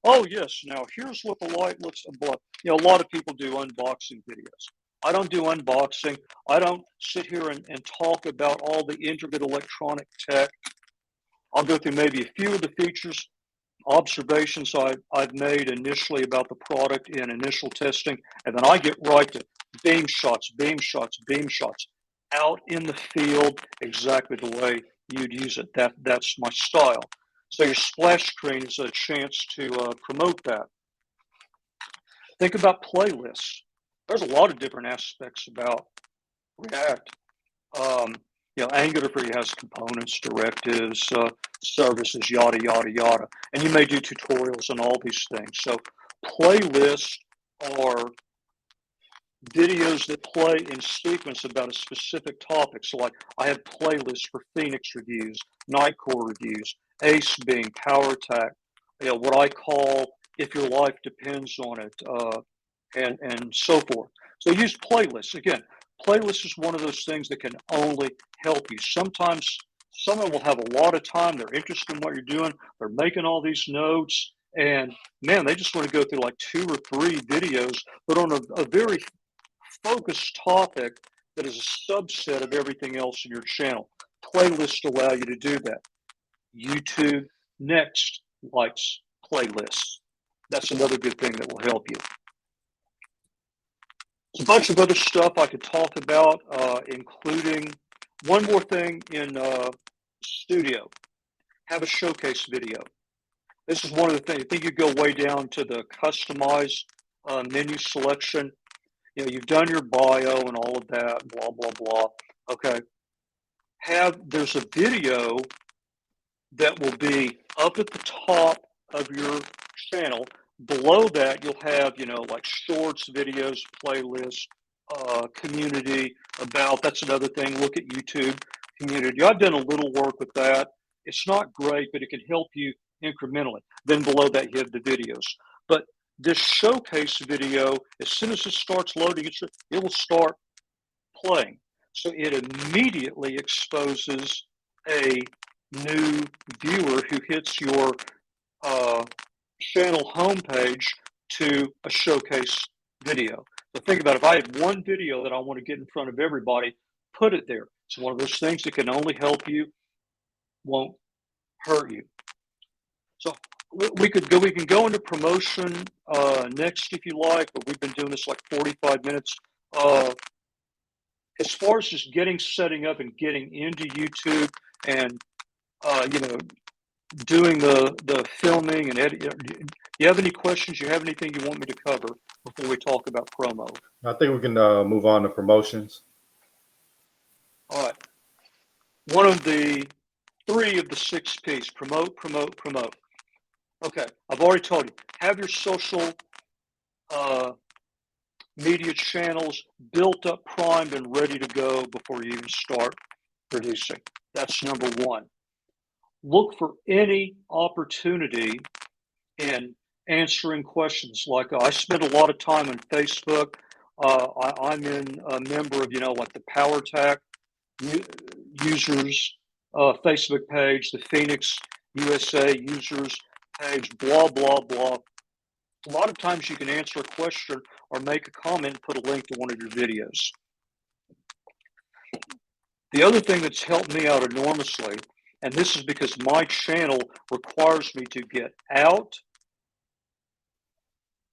oh yes, now here's what the light looks like. A lot of people do unboxing videos. I don't do unboxing. I don't sit here and talk about all the intricate electronic tech. I'll go through maybe a few of the features, observations I've made initially about the product in initial testing, and then I get right to beam shots out in the field exactly the way you'd use it. That's my style. So your splash screen is a chance to promote that. Think about playlists. There's a lot of different aspects about React. Angular for you has components, directives, services, yada, yada, yada. And you may do tutorials on all these things. So playlists are videos that play in sequence about a specific topic. So like I have playlists for Phoenix reviews, Nightcore reviews, Ace being Power Attack, what I call If Your Life Depends on It, and so forth. So use playlists. Again, playlist is one of those things that can only help you. Sometimes someone will have a lot of time. They're interested in what you're doing. They're making all these notes. And man, they just want to go through like 2 or 3 videos, but on a very focused topic that is a subset of everything else in your channel. Playlists allow you to do that. YouTube Next likes playlists. That's another good thing that will help you. There's a bunch of other stuff I could talk about, including one more thing in Studio. Have a showcase video. This is one of the things. I think you go way down to the customize menu selection. You know, you've done your bio and all of that, blah, blah, blah. Okay. There's a video that will be up at the top of your channel. Below that, you'll have, you know, like shorts, videos, playlists, community, about. That's another thing. Look at YouTube community. I've done a little work with that. It's not great, but it can help you incrementally. Then below that, you have the videos. But this showcase video, as soon as it starts loading, it will start playing. So it immediately exposes a new viewer who hits your channel homepage to a showcase video. So think about it. If I had one video that I want to get in front of everybody, put it there. It's one of those things that can only help you, won't hurt you. So we can go into promotion next if you like, but we've been doing this like 45 minutes. As far as just setting up and getting into YouTube and you know, doing the filming and editing, do you have any questions? You have anything you want me to cover before we talk about promo? I think we can move on to promotions. All right. One of the 3 of the 6 P's: promote, promote, promote. Okay, I've already told you, have your social media channels built up, primed, and ready to go before you even start producing. That's number 1. Look for any opportunity in answering questions. Like I spend a lot of time on Facebook. I'm in a member of, you know, like the PowerTac users Facebook page, the Phoenix USA users page, blah, blah, blah. A lot of times you can answer a question or make a comment, put a link to one of your videos. The other thing that's helped me out enormously, and this is because my channel requires me to get out,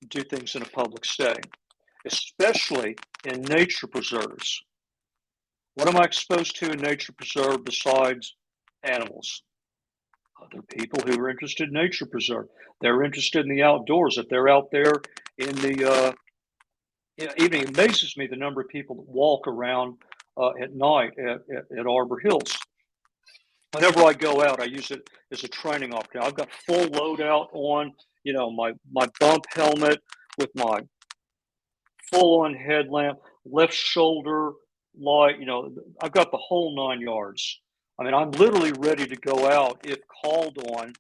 do things in a public setting, especially in nature preserves. What am I exposed to in nature preserve besides animals? Other people who are interested in nature preserve. They're interested in the outdoors. If they're out there in the even it amazes me the number of people that walk around at night at Arbor Hills. Whenever I go out, I use it as a training opportunity. I've got full loadout on, you know, my bump helmet with my full-on headlamp, left shoulder light. You know, I've got the whole 9 yards. I mean, I'm literally ready to go out if called on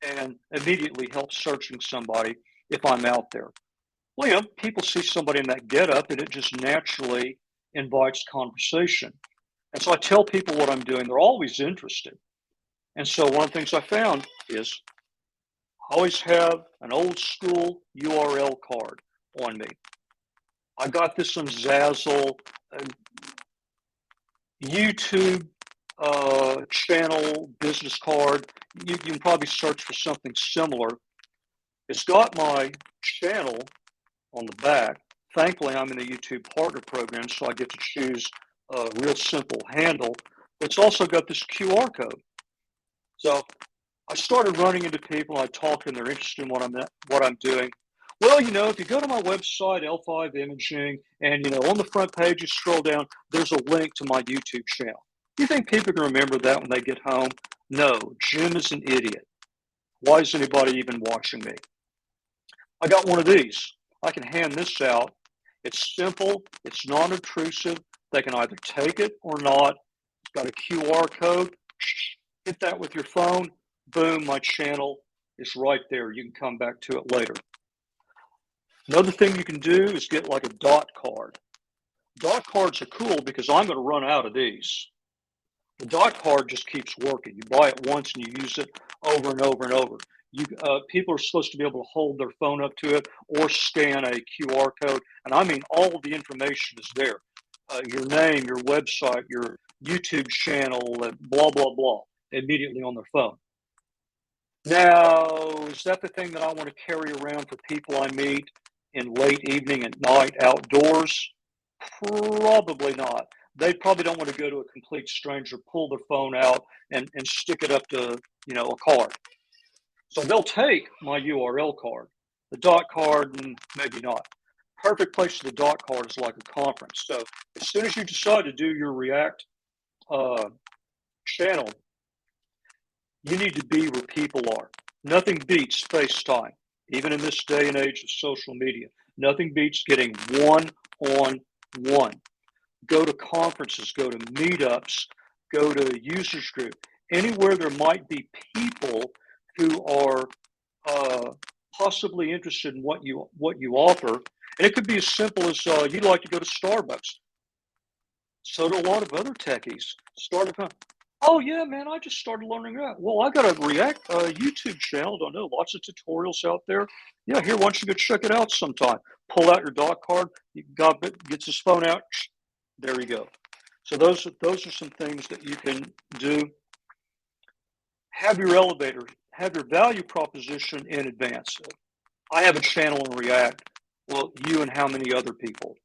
and immediately help searching somebody if I'm out there. Well, you know, people see somebody in that getup and it just naturally invites conversation. And so I tell people what I'm doing. They're always interested. And so one of the things I found is I always have an old school URL card on me. I got this on Zazzle, YouTube channel business card. You can probably search for something similar. It's got my channel on the back. Thankfully, I'm in the YouTube partner program, so I get to choose a real simple handle. It's also got this QR code. So I started running into people. I talk and they're interested in what I'm doing. Well, you know, if you go to my website, L5 Imaging, and, you know, on the front page, you scroll down, there's a link to my YouTube channel. You think people can remember that when they get home? No, Jim is an idiot. Why is anybody even watching me? I got one of these. I can hand this out. It's simple. It's non-obtrusive. They can either take it or not. It's got a QR code. Hit that with your phone. Boom, my channel is right there. You can come back to it later. Another thing you can do is get like a dot card. Dot cards are cool because I'm going to run out of these. The dot card just keeps working. You buy it once and you use it over and over and over. People are supposed to be able to hold their phone up to it or scan a QR code. And I mean, all of the information is there. Your name, your website, your YouTube channel, blah, blah, blah, immediately on their phone. Now, is that the thing that I want to carry around for people I meet in late evening and night outdoors? Probably not. They probably don't want to go to a complete stranger, pull their phone out and stick it up to, a card. So they'll take my URL card, the dot card, and maybe not. Perfect place for the dot card is like a conference. So as soon as you decide to do your React uh, channel, you need to be where people are. Nothing beats FaceTime, even in this day and age of social media. Nothing beats getting one on one. Go to conferences, go to meetups, go to users group, anywhere there might be people who are uh, possibly interested in what you offer. And it could be as simple as you'd like to go to Starbucks. So do a lot of other techies. Start a oh yeah, man, I just started learning that. Well, I got a React YouTube channel. Don't know, lots of tutorials out there. Yeah, here, why don't you go check it out sometime? Pull out your doc card. You got gets his phone out. There you go. So those are some things that you can do. Have your elevator, have your value proposition in advance. I have a channel on React. Well, you and how many other people?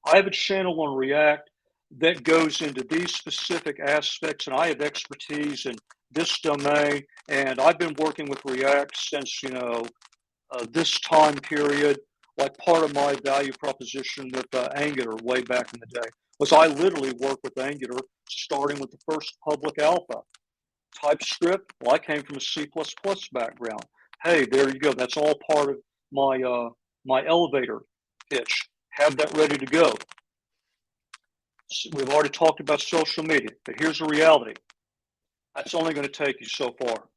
I have a channel on React that goes into these specific aspects, and I have expertise in this domain. And I've been working with React since this time period. Like part of my value proposition with Angular way back in the day was I literally worked with Angular starting with the first public alpha. TypeScript, well, I came from a C++ background. Hey, there you go. That's all part of my elevator pitch. Have that ready to go. We've already talked about social media, but here's the reality. That's only going to take you so far.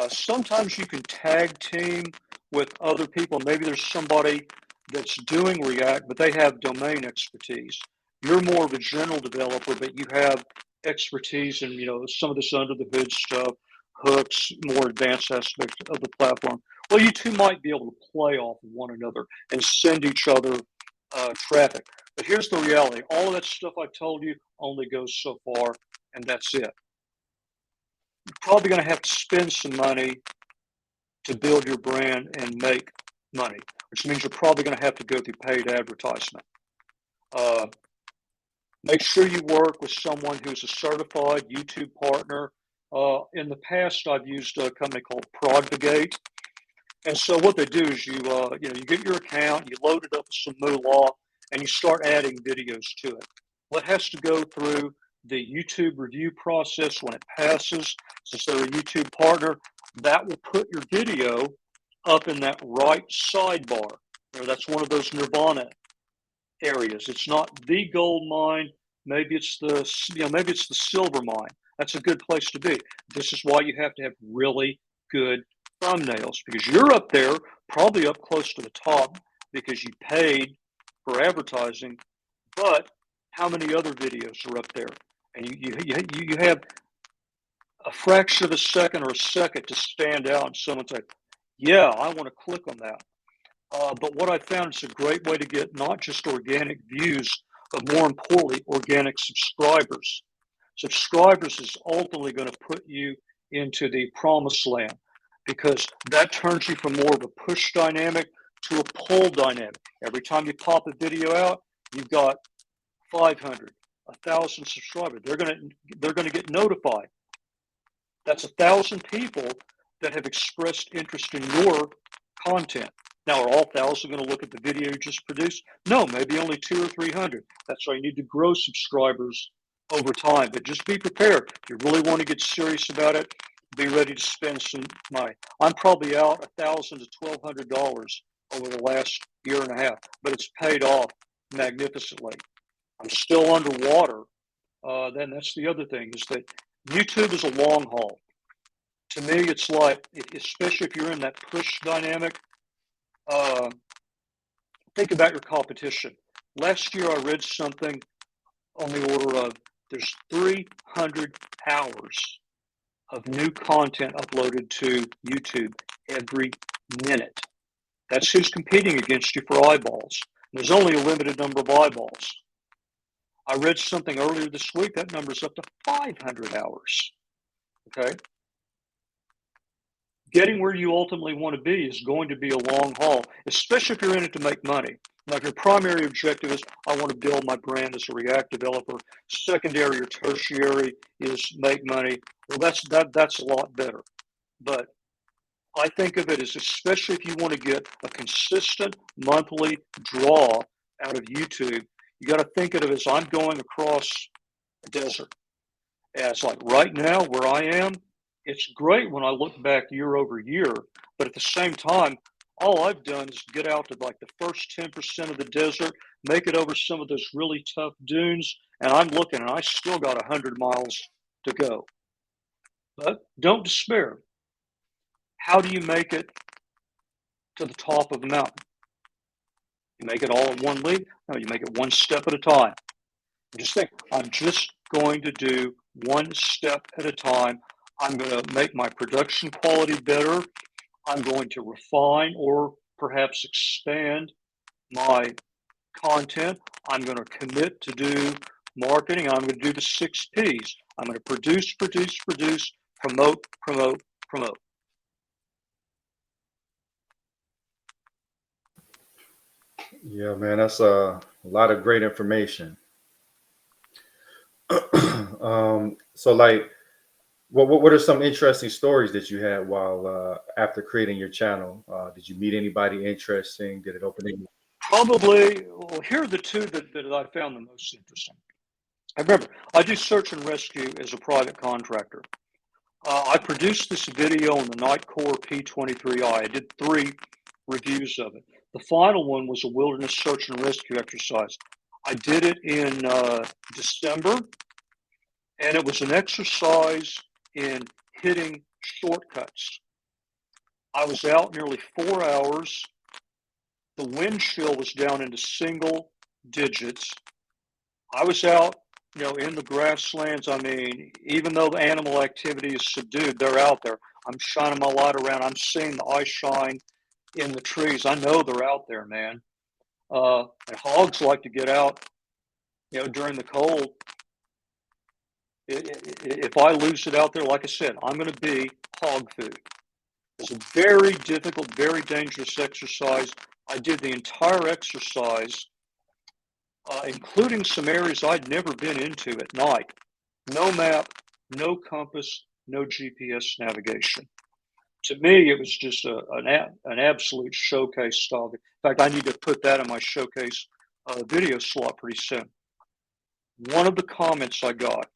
Sometimes you can tag team with other people. Maybe there's somebody that's doing React, but they have domain expertise. You're more of a general developer, but you have expertise in some of this under the hood stuff, hooks, more advanced aspects of the platform. Well, you two might be able to play off of one another and send each other traffic. But here's the reality: all of that stuff I told you only goes so far, and that's it. You're probably going to have to spend some money to build your brand and make money, which means you're probably going to have to go through paid advertisement. Uh, Make sure you work with someone who's a certified YouTube partner. In the past, I've used a company called Progvigate. And so what they do is you get your account, you load it up with some moolah, and you start adding videos to it. Well, it has to go through the YouTube review process. When it passes, since they're a YouTube partner, that will put your video up in that right sidebar. That's one of those Nirvana areas. It's not the gold mine. Maybe it's the silver mine. That's a good place to be. This is why you have to have really good thumbnails, because you're up there, probably up close to the top because you paid for advertising. But how many other videos are up there? And you have a fraction of a second or a second to stand out, and someone say, "Yeah, I want to click on that." But what I found is a great way to get not just organic views, but more importantly, organic subscribers. Subscribers is ultimately going to put you into the promised land, because that turns you from more of a push dynamic to a pull dynamic. Every time you pop a video out, you've got 500, 1,000 subscribers. They're going to get notified. That's 1,000 people that have expressed interest in your content. Now, are all 1,000 going to look at the video you just produced? No, maybe only 200 or 300. That's why you need to grow subscribers over time. But just be prepared. If you really want to get serious about it, be ready to spend some money. I'm probably out $1,000 to $1,200 over the last year and a half, but it's paid off magnificently. I'm still underwater. Then that's the other thing, is that YouTube is a long haul. To me, it's like, especially if you're in that push dynamic, uh, think about your competition. Last year, I read something on the order of there's 300 hours of new content uploaded to YouTube every minute. That's who's competing against you for eyeballs. There's only a limited number of eyeballs. I read something earlier this week, that number's up to 500 hours. Okay. getting where you ultimately want to be is going to be a long haul, especially if you're in it to make money. Now, if your primary objective is, I want to build my brand as a React developer, secondary or tertiary is make money, well, that's a lot better. But I think of it as, especially if you want to get a consistent monthly draw out of YouTube, you got to think of it as, I'm going across a desert. As like right now where I am, it's great when I look back year over year, but at the same time, all I've done is get out to like the first 10% of the desert, make it over some of those really tough dunes, and I'm looking and I still got 100 miles to go. But don't despair. How do you make it to the top of the mountain? You make it all in one leap? No, you make it one step at a time. Just think, I'm just going to do one step at a time. I'm going to make my production quality better. I'm going to refine or perhaps expand my content. I'm going to commit to do marketing. I'm going to do the 6 Ps. I'm going to produce, promote, promote, promote. Yeah, man, that's a lot of great information. So like, what are some interesting stories that you had while after creating your channel? Did you meet anybody interesting? Did it open any? Probably, well, here are the two that I found the most interesting. I remember, I do search and rescue as a private contractor. I produced this video on the Nightcore P23i. I did 3 reviews of it. The final one was a wilderness search and rescue exercise. I did it in December, and it was an exercise in hitting shortcuts. I was out nearly 4 hours. The wind chill was down into single digits. I was out, in the grasslands. I mean, even though the animal activity is subdued, they're out there. I'm shining my light around. I'm seeing the eye shine in the trees. I know they're out there, man. And hogs like to get out, during the cold. If I lose it out there, like I said, I'm going to be hog food. It's a very difficult, very dangerous exercise. I did the entire exercise, including some areas I'd never been into at night. No map, no compass, no GPS navigation. To me, it was just an absolute showcase style. In fact, I need to put that in my showcase video slot pretty soon. One of the comments I got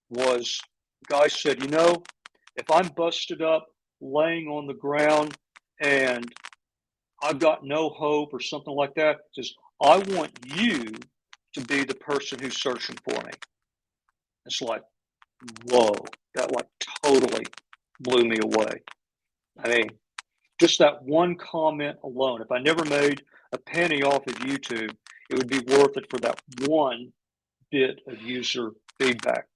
was, the guy said, if I'm busted up laying on the ground and I've got no hope or something like that, says, I want you to be the person who's searching for me. It's like, whoa, that like totally blew me away. I mean, just that one comment alone, if I never made a penny off of YouTube, it would be worth it for that one bit of user feedback.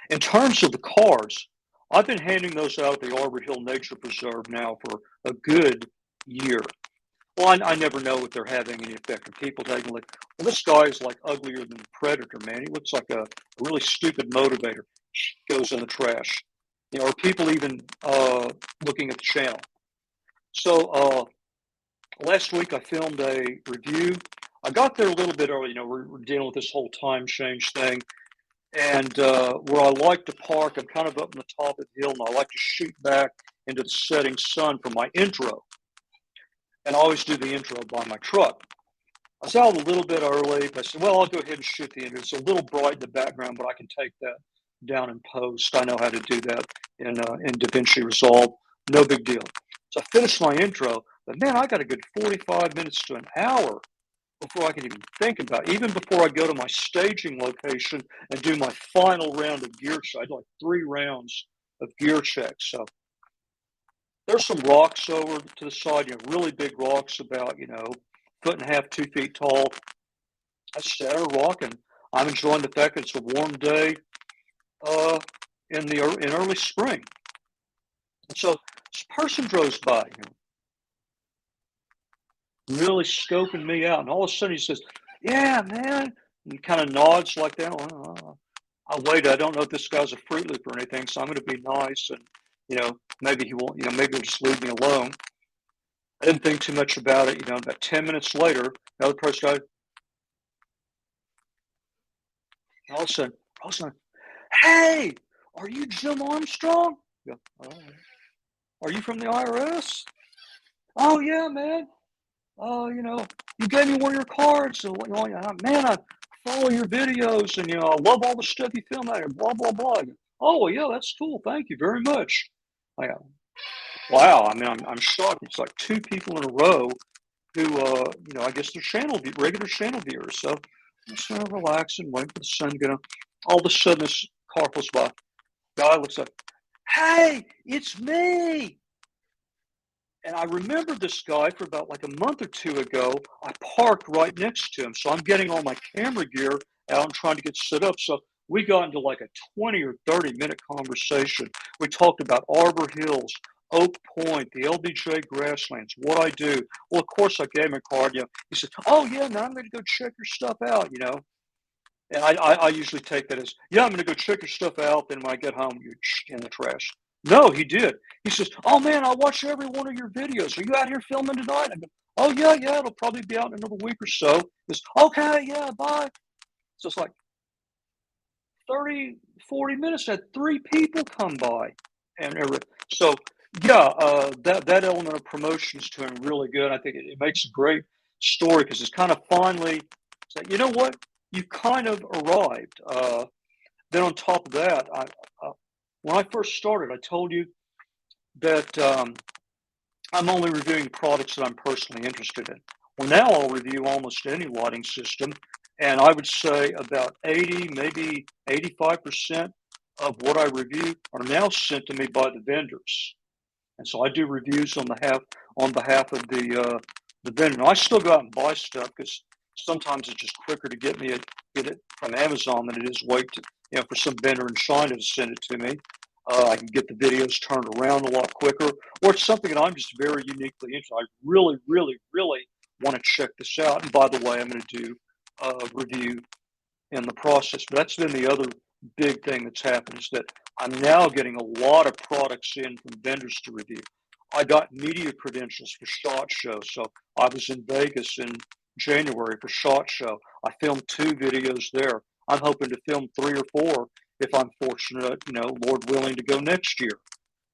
In terms of the cards, I've been handing those out at the Arbor Hill Nature Preserve now for a good year. Well, I never know if they're having any effect. Or people taking like, well, this guy is like uglier than the Predator, man. He looks like a really stupid motivator. Goes in the trash. Or people even looking at the channel. So last week I filmed a review. I got there a little bit early. We're dealing with this whole time change thing. And where I like to park, I'm kind of up on the top of the hill, and I like to shoot back into the setting sun for my intro. And I always do the intro by my truck. I was out a little bit early, but I said, well, I'll go ahead and shoot the intro. It's a little bright in the background, but I can take that down in post. I know how to do that in DaVinci Resolve. No big deal. So I finished my intro, but man, I got a good 45 minutes to an hour before I can even think about it. Even before I go to my staging location and do my final round of gear check. I did like 3 rounds of gear checks. So there's some rocks over to the side, really big rocks, about, 1.5 to 2 feet tall. I sat on a rock, and I'm enjoying the fact that it's a warm day in early spring. And so this person drove by, really scoping me out, and all of a sudden he says, "Yeah, man," and he kind of nods like that. I wait. I don't know if this guy's a Fruit Loop or anything, so I'm going to be nice and maybe he won't, maybe he'll just leave me alone. I didn't think too much about it. About 10 minutes later, another person died. All of a sudden, hey, are you Jim Armstrong? I go, oh, are you from the IRS? Oh, yeah, man. Oh, you gave me one of your cards. So, man, I follow your videos and, I love all the stuff you film out here, blah, blah, blah. I go, oh, well, yeah, that's cool. Thank you very much. I go, wow. I mean, I'm shocked. It's like two people in a row who, I guess they're regular channel viewers. So I'm just kind of relaxing, waiting for the sun to get up. All of a sudden, this car pulls by. Guy looks like, hey, it's me. And I remember this guy for about like a month or two ago. I parked right next to him. So I'm getting all my camera gear out and trying to get set up. So we got into like a 20 or 30-minute conversation. We talked about Arbor Hills, Oak Point, the LBJ grasslands, what I do. Well, of course, I gave him a card. He said, oh, yeah, now I'm going to go check your stuff out. And I usually take that as, yeah, I'm going to go check your stuff out. Then when I get home, you're in the trash. No, he did. He says, oh, man, I watch every one of your videos. Are you out here filming tonight? I go, oh, yeah, it'll probably be out in another week or so. He goes, okay, yeah, bye. So it's like 30, 40 minutes, I had three people come by. So, yeah, that element of promotion is doing really good. I think it makes a great story because it's kind of finally, you know what? You kind of arrived. Then on top of that, when I first started, I told you that I'm only reviewing products that I'm personally interested in. Well, now I'll review almost any lighting system, and I would say about 80, maybe 85% of what I review are now sent to me by the vendors. And so I do reviews on behalf of the vendor. And I still go out and buy stuff because sometimes it's just quicker to get it from Amazon than it is wait for some vendor in China to send it to me. I can get the videos turned around a lot quicker, or it's something that I'm just very uniquely interested. I really, really, really want to check this out. And by the way, I'm going to do a review in the process. But that's been the other big thing that's happened is that I'm now getting a lot of products in from vendors to review. I got media credentials for SHOT Show. So I was in Vegas in January for SHOT Show. I filmed 2 videos there. I'm hoping to film 3 or 4 if I'm fortunate, Lord willing, to go next year.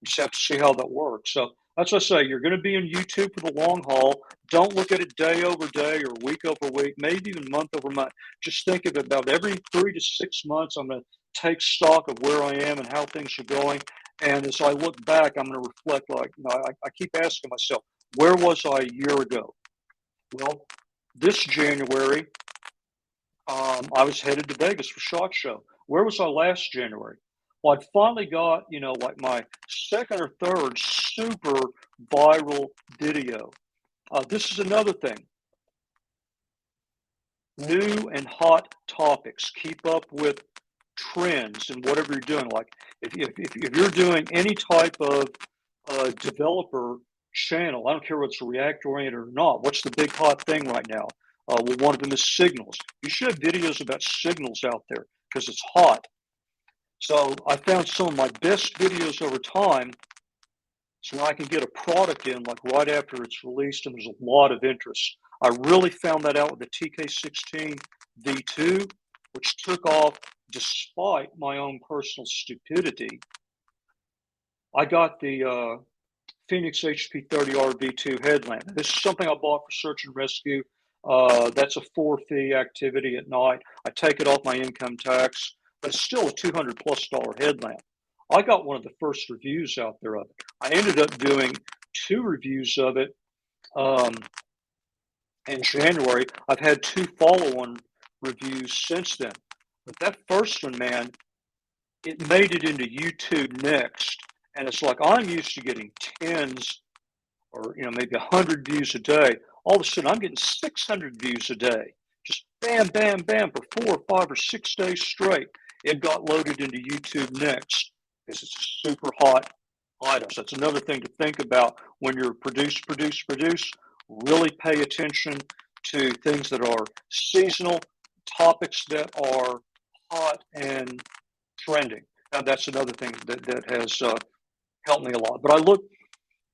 You just have to see how that works. So that's what I say. You're going to be on YouTube for the long haul. Don't look at it day over day or week over week, maybe even month over month. Just think of it about every 3 to 6 months. I'm going to take stock of where I am and how things are going. And as I look back, I'm going to reflect like, I keep asking myself, where was I a year ago? Well, this January, I was headed to Vegas for SHOT Show. Where was I last January? Well, I'd finally got, like my second or third super viral video. This is another thing. New and hot topics. Keep up with trends and whatever you're doing. Like if you're doing any type of developer channel, I don't care whether it's React oriented or not. What's the big hot thing right now? Well, one of them is signals. You should have videos about signals out there because it's hot. So I found some of my best videos over time. So when I can get a product in like right after it's released and there's a lot of interest. I really found that out with the TK16 V2, which took off despite my own personal stupidity. I got the Phoenix HP30R V2 headlamp. This is something I bought for search and rescue. That's a 4-fee activity at night. I take it off my income tax, but it's still a $200+ headlamp. I got one of the first reviews out there of it. I ended up doing 2 reviews of it in January. I've had 2 follow-on reviews since then. But that first one, man, it made it into YouTube Next. And it's like I'm used to getting tens or maybe 100 views a day. All of a sudden, I'm getting 600 views a day. Just bam, bam, bam for 4 or 5 or 6 days straight. It got loaded into YouTube Next because it's a super hot item. So that's another thing to think about when you're produce. Really pay attention to things that are seasonal, topics that are hot and trending. Now, that's another thing that has helped me a lot. But I looked,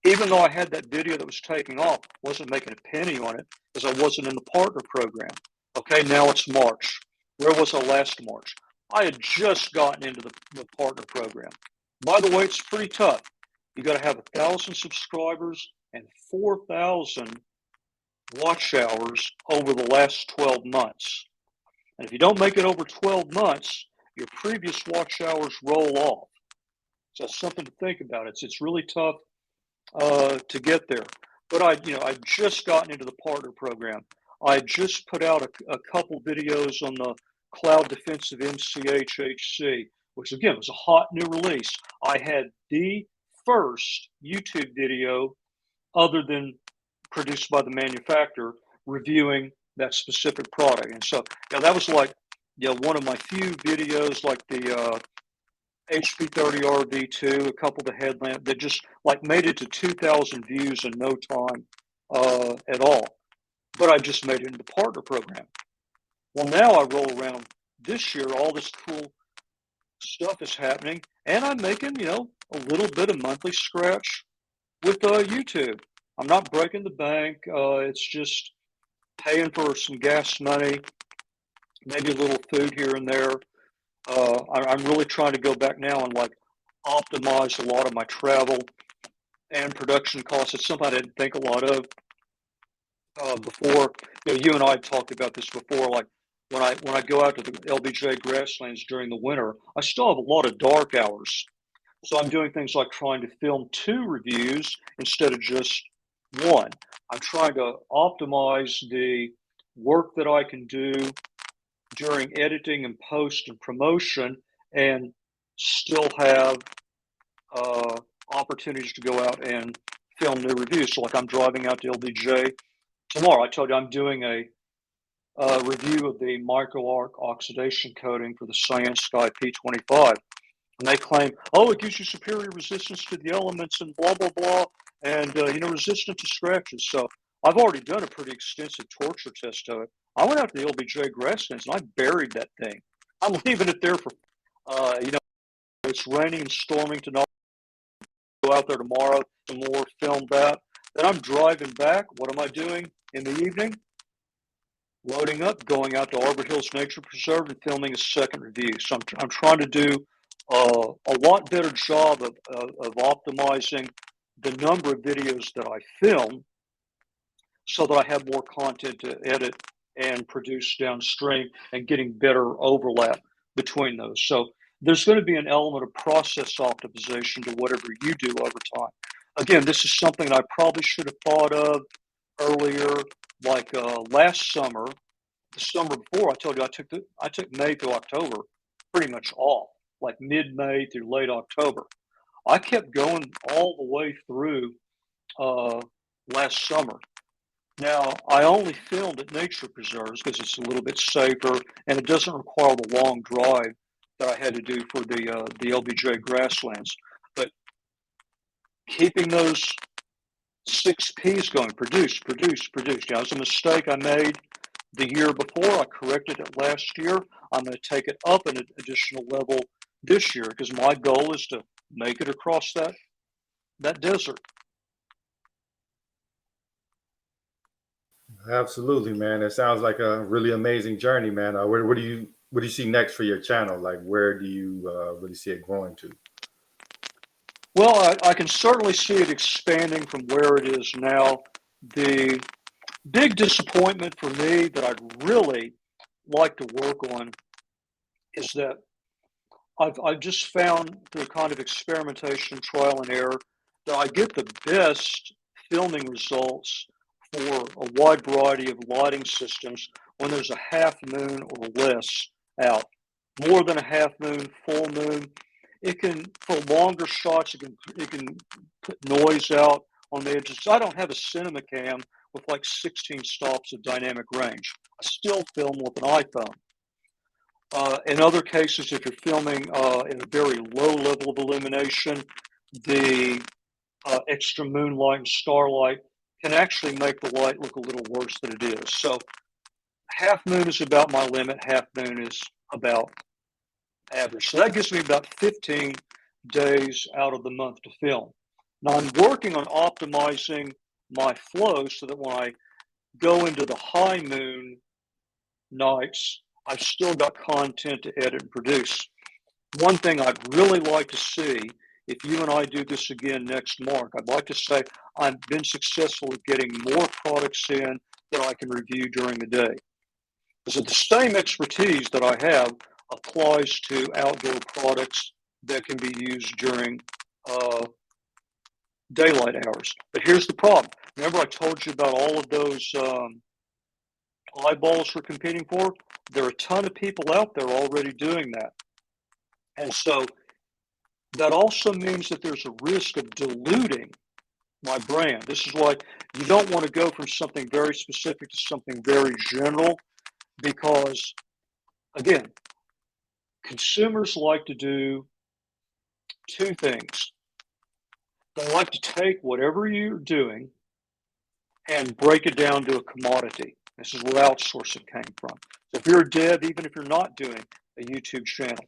even though I had that video that was taking off, wasn't making a penny on it because I wasn't in the partner program. Okay, now it's March. Where was I last March? I had just gotten into the partner program. By the way, it's pretty tough. You got to have 1,000 subscribers and 4,000 watch hours over the last 12 months. And if you don't make it over 12 months, your previous watch hours roll off. So that's something to think about. It's really tough to get there. But I just gotten into the partner program. I just put out a couple videos on the Cloud Defensive MCHHC, which again was a hot new release. I had the first YouTube video, other than produced by the manufacturer, reviewing that specific product. And so that was like one of my few videos, like the HP30RV2, a couple of the headlamp that just like made it to 2,000 views in no time at all. But I just made it into the partner program. Well, now I roll around this year, all this cool stuff is happening, and I'm making, a little bit of monthly scratch with YouTube. I'm not breaking the bank. It's just paying for some gas money, maybe a little food here and there. I'm really trying to go back now and like optimize a lot of my travel and production costs. It's something I didn't think a lot of before. You and I talked about this before. Like when I go out to the LBJ grasslands during the winter, I still have a lot of dark hours. So I'm doing things like trying to film 2 reviews instead of just 1. I'm trying to optimize the work that I can do during editing and post and promotion, and still have opportunities to go out and film new reviews. So like I'm driving out to LBJ tomorrow. I told you I'm doing a review of the microarc oxidation coating for the Cyan Sky P25. And they claim, oh, it gives you superior resistance to the elements and blah, blah, blah, and, resistant to scratches. So I've already done a pretty extensive torture test of it. I went out to the LBJ grasslands and I buried that thing. I'm leaving it there for, it's raining and storming tonight. Go out there tomorrow and more, film that. Then I'm driving back. What am I doing in the evening? Loading up, going out to Arbor Hills Nature Preserve and filming a second review. So I'm trying to do a lot better job of optimizing the number of videos that I film so that I have more content to edit and produce downstream and getting better overlap between those. So there's going to be an element of process optimization to whatever you do over time. Again, this is something I probably should have thought of earlier, like last summer, the summer before. I told you I took May through October pretty much off, like mid-May through late October. I kept going all the way through last summer. Now, I only filmed at nature preserves because it's a little bit safer and it doesn't require the long drive that I had to do for the LBJ grasslands. But keeping those 6 P's going, produce. It was a mistake I made the year before. I corrected it last year. I'm going to take it up an additional level this year because my goal is to make it across that desert. Absolutely, man. It sounds like a really amazing journey, man. What do you see next for your channel? Like, where do you really see it growing to? Well, I can certainly see it expanding from where it is now. The big disappointment for me that I'd really like to work on is that I've just found through kind of experimentation, trial and error, that I get the best filming results for a wide variety of lighting systems when there's a half moon or less out. More than a half moon, full moon, it can, for longer shots, it can put noise out on the edges. I don't have a cinema cam with like 16 stops of dynamic range. I still film with an iPhone. In other cases, if you're filming in a very low level of illumination, the extra moonlight and starlight can actually make the light look a little worse than it is. So half moon is about my limit. Half moon is about average. So that gives me about 15 days out of the month to film. Now I'm working on optimizing my flow so that when I go into the high moon nights, I've still got content to edit and produce. One thing I'd really like to see, if you and I do this again next March, I'd like to say I've been successful at getting more products in that I can review during the day. Because the same expertise that I have applies to outdoor products that can be used during daylight hours. But here's the problem. Remember I told you about all of those eyeballs we're competing for? There are a ton of people out there already doing that. And so that also means that there's a risk of diluting my brand. This is why you don't want to go from something very specific to something very general, because, again, consumers like to do two things. They like to take whatever you're doing and break it down to a commodity. This is where outsourcing came from. So if you're a dev, even if you're not doing a YouTube channel,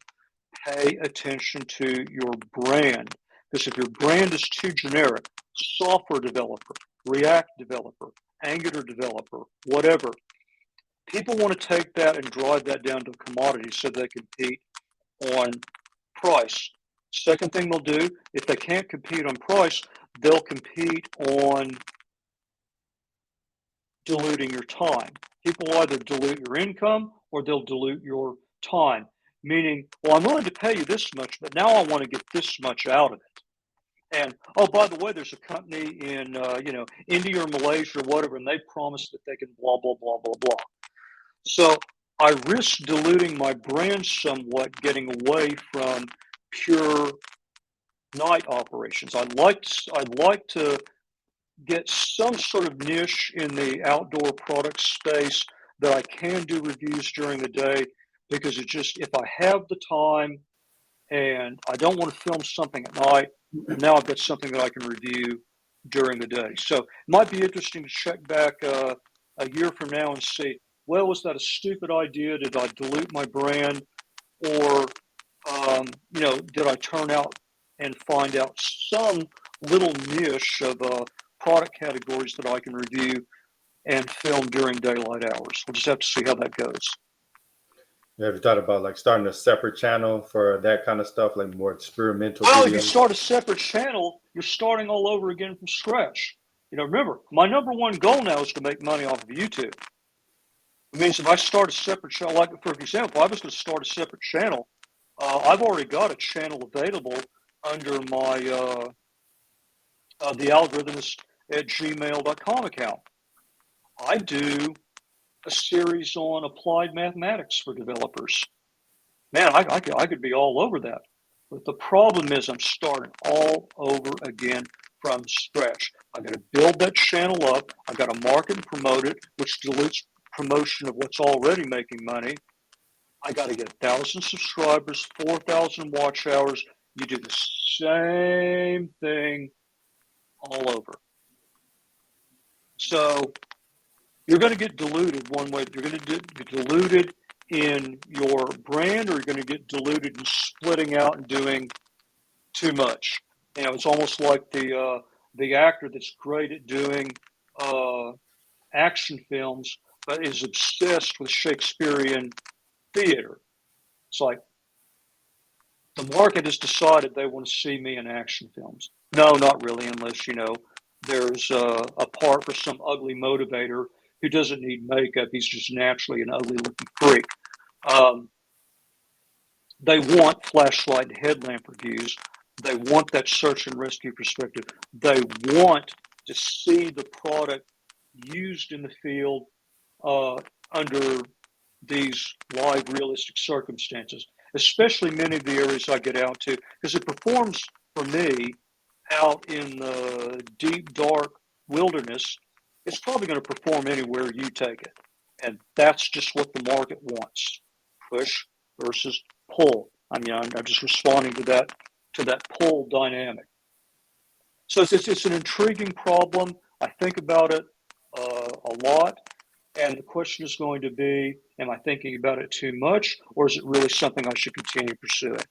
pay attention to your brand. Because if your brand is too generic, software developer, React developer, Angular developer, whatever, people want to take that and drive that down to a commodity so they compete on price. Second thing they'll do, if they can't compete on price, they'll compete on diluting your time. People will either dilute your income or they'll dilute your time. Meaning, well, I'm willing to pay you this much, but now I want to get this much out of it. And oh, by the way, there's a company in India or Malaysia or whatever, and they promise that they can blah blah blah blah blah. So I risk diluting my brand somewhat, getting away from pure night operations. I'd like to get some sort of niche in the outdoor product space that I can do reviews during the day, because it just, if I have the time and I don't want to film something at night, now I've got something that I can review during the day. So it might be interesting to check back a year from now and see, well, was that a stupid idea? Did I dilute my brand? Or, did I turn out and find out some little niche of product categories that I can review and film during daylight hours? We'll just have to see how that goes. You ever thought about like starting a separate channel for that kind of stuff, like more experimental Well, if you videos? start a separate channel, you're starting all over again from scratch. Remember, my number one goal now is to make money off of YouTube. It means if I start a separate channel, like for example, if I was going to start a separate channel, I've already got a channel available under my the algorithmist at gmail.com account. I do a series on applied mathematics for developers. Man, I could be all over that. But the problem is I'm starting all over again from scratch. I got to build that channel up. I got to market and promote it, which dilutes promotion of what's already making money. I got to get 1,000 subscribers, 4,000 watch hours. You do the same thing all over. So you're going to get diluted one way. You're going to get diluted in your brand, or you're going to get diluted in splitting out and doing too much. It's almost like the actor that's great at doing action films, but is obsessed with Shakespearean theater. It's like the market has decided they want to see me in action films. No, not really, unless there's a part for some ugly motivator who doesn't need makeup. He's just naturally an ugly looking freak. They want flashlight and headlamp reviews. They want that search and rescue perspective. They want to see the product used in the field under these live, realistic circumstances, especially many of the areas I get out to, because it performs for me out in the deep, dark wilderness. It's probably going to perform anywhere you take it. And that's just what the market wants. Push versus pull. I'm just responding to that pull dynamic. So it's an intriguing problem. I think about it a lot. And the question is going to be, am I thinking about it too much, or is it really something I should continue pursuing?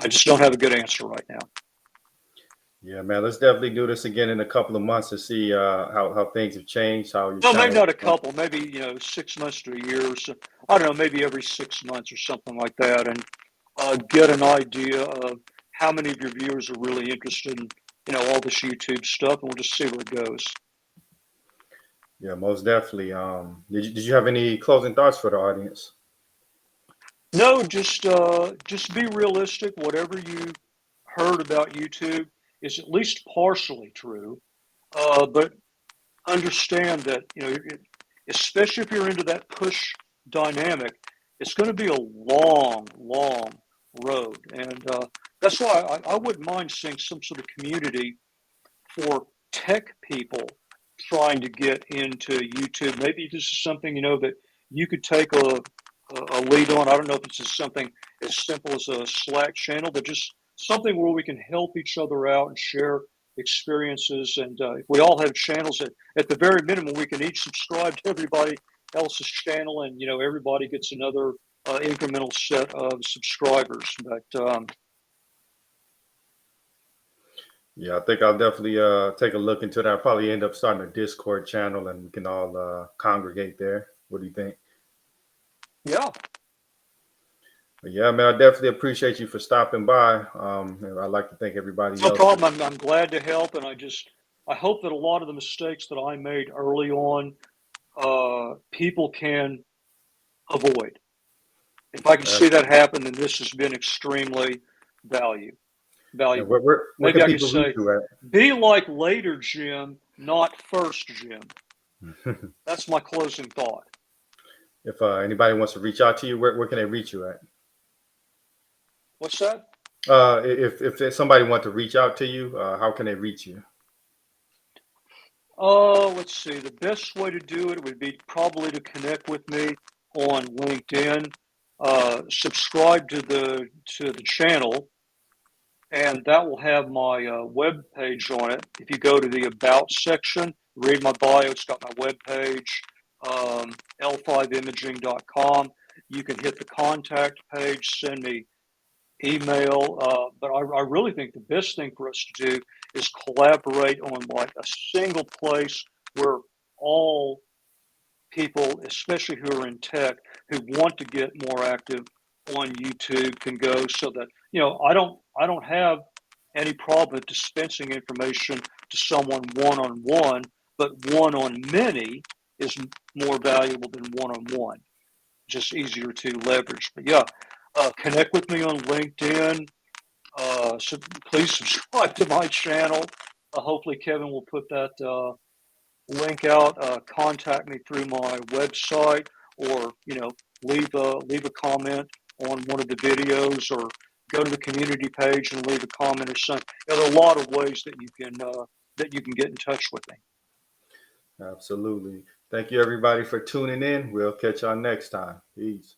I just don't have a good answer right now. Yeah, man. Let's definitely do this again in a couple of months to see how things have changed, how your No, maybe channel. not a couple, maybe, 6 months to a year. So I don't know, maybe every 6 months or something like that, and get an idea of how many of your viewers are really interested in, all this YouTube stuff, and we'll just see where it goes. Yeah, most definitely. Did you have any closing thoughts for the audience? No, just be realistic. Whatever you heard about YouTube is at least partially true, but understand that especially if you're into that push dynamic, it's going to be a long, long road, and that's why I wouldn't mind seeing some sort of community for tech people trying to get into YouTube. Maybe this is something that you could take a lead on. I don't know if it's just something as simple as a Slack channel, but just something where we can help each other out and share experiences. And if we all have channels, at the very minimum, we can each subscribe to everybody else's channel, and everybody gets another incremental set of subscribers. But Yeah, I think I'll definitely take a look into that. I'll probably end up starting a Discord channel and we can all congregate there. What do you think? yeah, But yeah, man, I definitely appreciate you for stopping by. And I'd like to thank everybody no else. problem. I'm glad to help, and I hope that a lot of the mistakes that I made early on, people can avoid. If I can see that happen, then this has been extremely Yeah, valuable. where Maybe can I could people reach say, you be like later Jim, not first Jim. at? That's my closing thought. If anybody wants to reach out to you, where can they reach you at? What's that? If somebody wants to reach out to you, how can they reach you? Let's see. The best way to do it would be probably to connect with me on LinkedIn. Subscribe to the channel, and that will have my web page on it. If you go to the About section, read my bio, it's got my web page, l5imaging.com. You can hit the contact page, send me email. But I really think the best thing for us to do is collaborate on like a single place where all people, especially who are in tech, who want to get more active on YouTube, can go, so that I don't have any problem with dispensing information to someone one on one, but one on many is more valuable than one on one. Just easier to leverage. But yeah, connect with me on LinkedIn. So please subscribe to my channel. Hopefully, Kevin will put that link out. Contact me through my website, or leave a comment on one of the videos, or go to the community page and leave a comment or something. There are a lot of ways that you can get in touch with me. Absolutely. Thank you, everybody, for tuning in. We'll catch y'all next time. Peace.